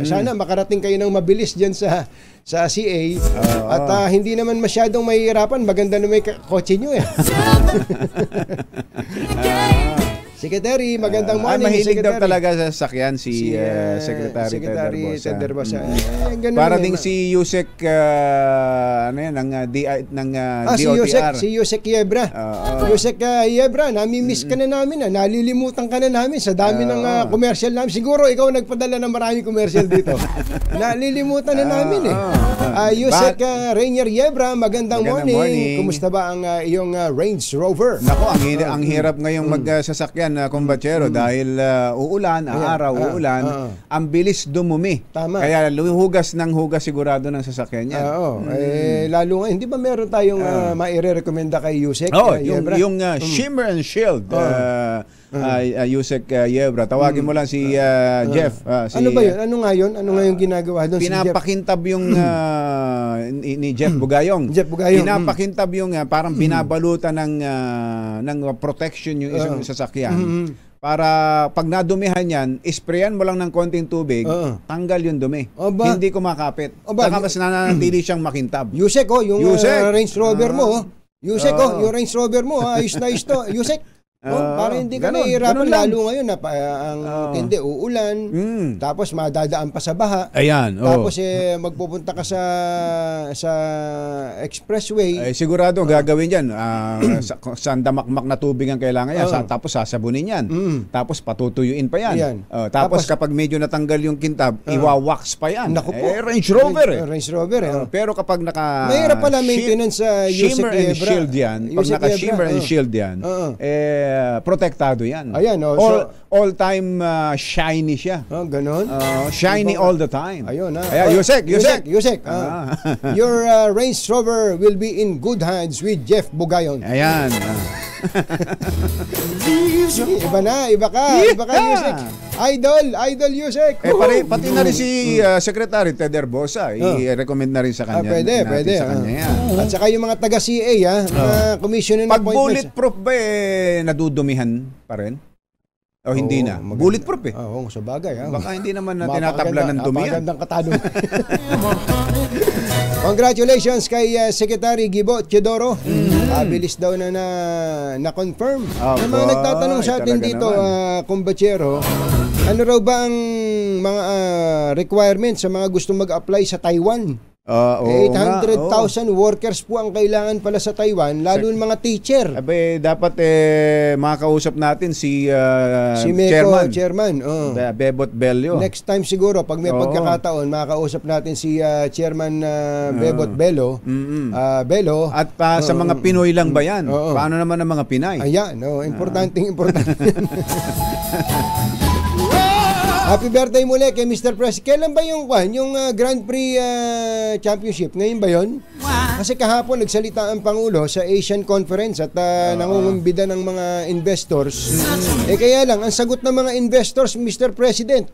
sana makarating kayo ng mabilis diyan sa CA at hindi naman masyadong mahihirapan. Maganda na may kotse nyo Secretary, magandang morning. Mahilig daw Secretary. talaga sa sasakyan si Secretary Ted Derbosa. Para ding si Yusek ano yan ng DOTR. Si Yusek Yebra. Yusek Yebra, nami-miss ka na namin. Nalilimutan ka na namin sa dami ng commercial namin. Siguro ikaw nagpadala ng maraming commercial dito. Nalilimutan na namin Yusek Rainier Yebra, magandang morning. Kumusta ba ang iyong Range Rover? Nako, ang hirap ngayong magsasakyan na kumbachero dahil uulan, uulan, ang bilis dumumi. Tama. Kaya hugas ng hugas sigurado ng sasakyan niya. Lalo nga, hindi ba meron tayong maire-recommenda kay Yusek? Yung Shimmer and Shield. Yusek Yebra. Tawagin mo lang si Jeff. Ano ba yun? Ano nga yung ginagawa doon? Pinapakintab yung ni Jeff Bugayong. Pinapakintab yung parang binabalutan ng protection yung isang sasakyan. Para pag nadumihan yan, sprayan mo lang ng konting tubig, tanggal yung dumi. Hindi kumakapit. Saka mas nananatili siyang makintab. Yusek, yung Range Rover mo. Yusek, yung Range Rover mo, ayos na ayos to. Yusek, para hindi ka nahihirapan lalo ngayon na ang tindi uulan, tapos madadaan pa sa baha. Ayan. Tapos magpupunta ka sa expressway. Sigurado gagawin diyan. Sandamakmak na tubig ang kailangan yan. Tapos sasabunin yan. Tapos patutuyuin pa yan. Tapos kapag medyo natanggal yung kintab, iwawax pa yan. Naku po. Range Rover. Range Rover. Pero kapag mahirap pala maintenance sa Shimmer and Shield yan. Pag naka-Shimmer and Shield yan, protektado yan. Ayan, all-time shiny siya. Ganon? Shiny all the time. Ayun, Yusek. Your Range Rover will be in good hands with Jeff Bugayon. Ayan. Iba ka, Yusek. Idol Yusek. Pati na rin si Secretary Ted Derbosa. I-recommend na rin sa kanya. Pwede. Sa kanya yan. At saka yung mga taga-CA, mga commissioner ng pag bulletproof ba nadudumihan pa rin? O hindi na? Bulletproof sa bagay. Baka hindi naman na tinatabla ng dumi yan. Magandang katanungan. Congratulations kay Secretary Gibo Teodoro. Bilis daw na confirm. Yung mga nagtatanong sa atin dito, kumbachero, ano raw ba ang mga requirements sa mga gustong mag-apply sa Taiwan? 800,000 workers po ang kailangan pala sa Taiwan, lalo yung mga teacher. Dapat makakausap natin si Meko, Chairman. Bebot Bello. Next time siguro, pag may pagkakataon, makakausap natin si Chairman Bebot Bello. Bello. At sa mga Pinoy lang ba yan? Paano naman ang mga Pinay? Ayan, importante. Happy birthday muli kay Mr. Press. Kailan ba yung Grand Prix Championship? Ngayon ba yun? Kasi kahapon nagsalita ang Pangulo sa Asian Conference at nangungumbida ng mga investors. Kaya lang, ang sagot ng mga investors, Mr. President,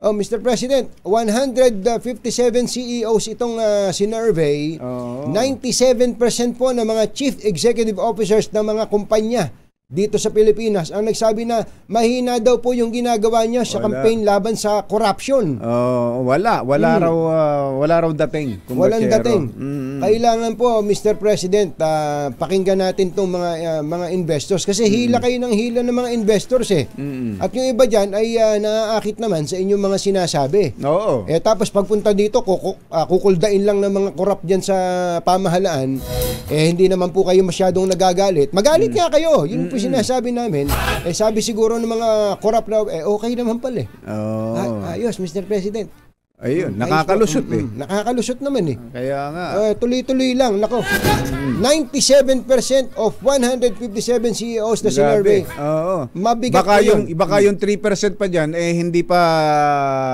Mr. President, 157 CEOs itong sinurvey, 97% po ng mga Chief Executive Officers ng mga kumpanya dito sa Pilipinas ang nagsabi na mahina daw po yung ginagawa niya sa campaign laban sa corruption. Wala raw dating. Walang dating. Kailangan po, Mr. President, pakinggan natin tong mga investors kasi hila kayo ng hila ng mga investors At yung iba diyan ay naaakit naman sa inyong mga sinasabi. Tapos pagpunta dito kukuldain lang ng mga corrupt diyan sa pamahalaan. Hindi naman po kayo masyadong nagagalit. Magalit nga kayo. Yun po sinasabi namin. Sabi siguro ng mga corrupt na okay naman pala ayos, Mr. President. Ayun, nakakalusot Nakakalusot naman Kaya nga. Tuloy-tuloy lang. Nako. 97% of 157 CEOs na sinurvey. Mabigat baka yung 3% pa diyan hindi pa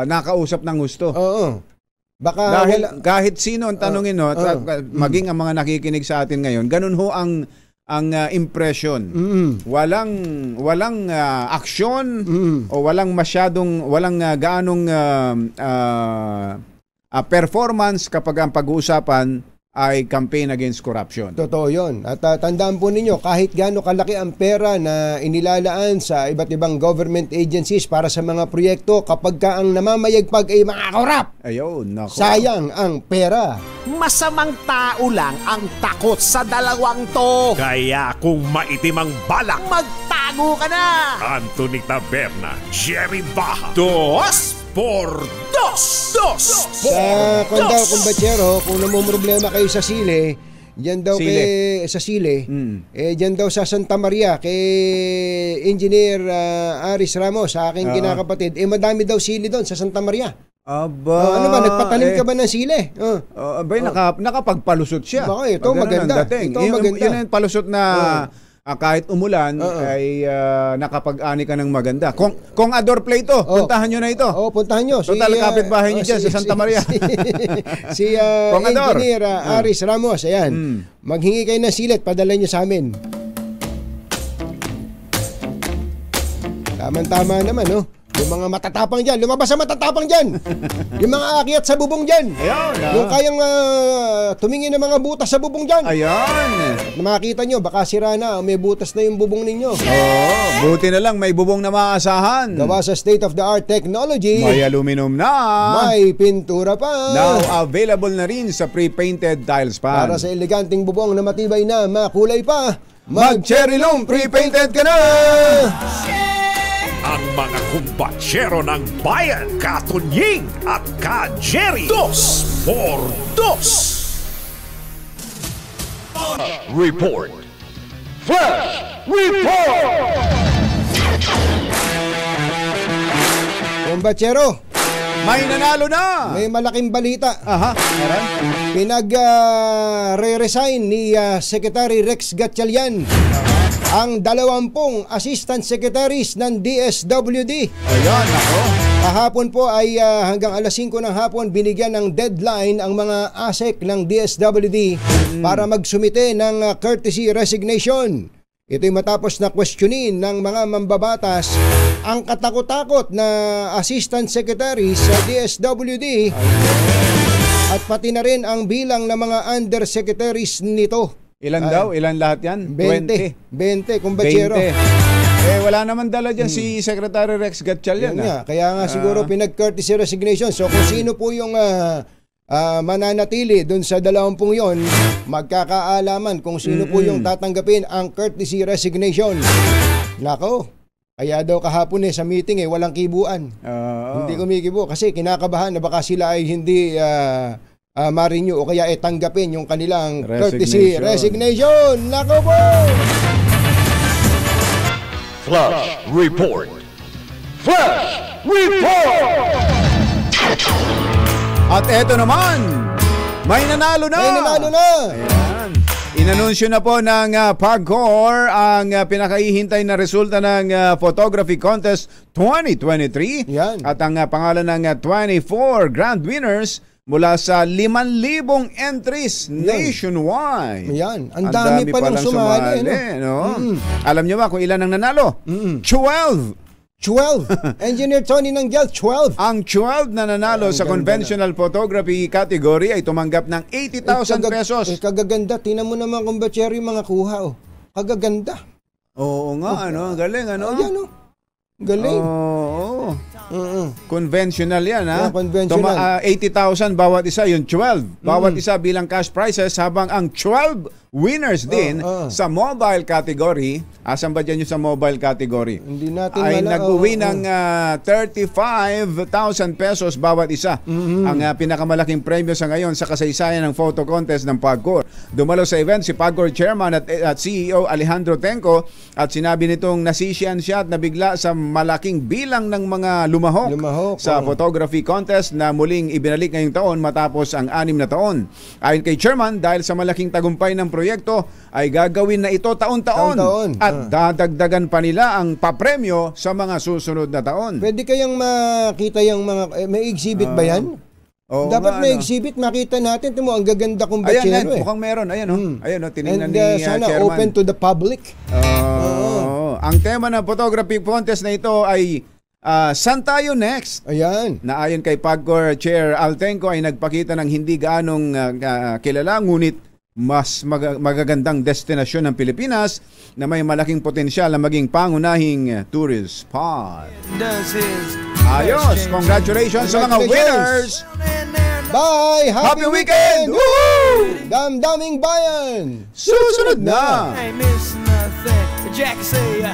nakausap ng gusto. Baka Dahil kahit sino ang tanongin, maging ang mga nakikinig sa atin ngayon, ganun ho ang impression. Walang aksyon o walang gaanong performance kapag ang pag-uusapan ay campaign against corruption. Totoo yun. At tandaan po ninyo, kahit gaano kalaki ang pera na inilalaan sa iba't ibang government agencies para sa mga proyekto, kapag ka ang namamayagpag ay mga korap, ayun, nako. Sayang ang pera. Masamang tao lang ang takot sa dalawang to. Kaya kung maitim ang balak, Magtago ka na! Anthony Taberna, Jerry Baja, 2 por 2. Sa kumbatsero, kung namumroblema kayo sa sile, diyan daw sa sile, diyan daw sa Santa Maria kay Engineer Aris Ramos, sa aking kinakapatid, madami daw sili doon sa Santa Maria. Aba. Ano ba, nagpatanim ka ba ng sile? Nakapagpalusot siya. Baka ito maganda. Ito maganda. Yun ang palusot na kahit umulan ay nakapag-ani ka ng maganda. Kung Ador Play to, puntahan nyo na ito. Puntahan nyo. Total kapitbahay nyo dyan sa Santa Maria. Si Engineer Aris Ramos, ayan. Maghingi kayo ng silet, padala nyo sa amin. Tama-tama naman, no? Yung mga matatapang dyan, lumabas sa matatapang dyan. Yung mga aakyat sa bubong dyan. Ayun. Yung kayang tumingin ng mga butas sa bubong dyan. Ayun. Makita nyo, baka sira na, may butas na yung bubong ninyo. Buti na lang may bubong na maasahan. Gawa sa state-of-the-art technology. May aluminum na. May pintura pa. Now available na rin sa pre-painted tiles pan. Para sa eleganting bubong na matibay na, makulay pa. Mag-Cherry Loom pre-painted ka na! Ang mga kumbatsero ng bayan, Katunying at Ka-Jerry, 2 por 2. Report. Flash Report! Kumbatsero, may nanalo na! may malaking balita. Meron? Pinag-re-resign ni Secretary Rex Gatchalian ang 20 assistant secretaries ng DSWD. Ayan, ako. Kahapon po ay hanggang alas 5 ng hapon binigyan ng deadline ang mga ASEC ng DSWD para magsumite ng courtesy resignation. Ito'y matapos na questionin ng mga mambabatas ang katakot-takot na assistant secretaries sa DSWD at pati na rin ang bilang ng mga undersecretaries nito. Ilan daw? Ilan lahat yan? 20 kumbatsero. 20. Wala naman dala dyan si Secretary Rex Gatchalian. Kaya nga siguro pinag-courtesy resignation. So kung sino po yung mananatili dun sa 20 yon, magkakaalaman kung sino po yung tatanggapin ang courtesy resignation. Nako, kaya daw kahapon sa meeting walang kibuan. Hindi kumikibo kasi kinakabahan na baka sila ay hindi ma-renew o kaya tanggapin yung kanilang courtesy resignation. Nako po! Flash Report. Flash Report! At eto naman, may nanalo na! Ayan. Inanunsyo na po ng PAGCOR ang pinakaihintay na resulta ng Photography Contest 2023. Yan. At ang pangalan ng 24 grand winners mula sa 5,000 entries nationwide. Yan. Ang dami pa ng sumali. No? Alam niyo ba kung ilan ang nanalo? 12. 12. Engineer Tony Nanggel, 12. Ang 12 na nanalo sa conventional photography category ay tumanggap ng 80,000 pesos. Kagaganda. Tingnan mo naman kung ba't yung mga kuha. Kagaganda. Oo nga, galing, Yan, galing. Oo. Conventional yan, ha? Conventional. 80,000 bawat isa, yung 12. Bawat isa bilang cash prizes, habang ang 12 winners din sa mobile category. Asan ba dyan yung sa mobile category? Hindi natin ay nag-uwi ng 35,000 pesos bawat isa. Ang pinakamalaking premyo sa ngayon sa kasaysayan ng photo contest ng PAGCOR. Dumalo sa event si PAGCOR Chairman at CEO Alejandro Tenco at sinabi nitong nasisiyan siya at nabigla sa malaking bilang ng mga lumahok sa photography contest na muling ibinalik ngayong taon matapos ang 6 na taon. Ayon kay Chairman, dahil sa malaking tagumpay ng proyekto ay gagawin na ito taon-taon at dadagdagan pa nila ang papremyo sa mga susunod na taon. Pwede kayang makita yung mga may exhibit ba yan? Dapat may exhibit, makita natin. Timo, ang gaganda kong batsero. Mukhang meron. Ayan, tinignan ni sana Chairman. open to the public. Ang tema ng photography contest na ito ay Saan tayo next? Ayan. Na ayon kay PAGCOR Chair Altenco ay nagpakita ng hindi gaanong kilala ngunit mas magagandang destinasyon ng Pilipinas na may malaking potensyal na maging pangunahing tourist spot. Ayos! Congratulations sa mga winners! Bye! Happy weekend! Woohoo! Damdaming bayan! Susunod na! Hey, miss nothing. Jack say,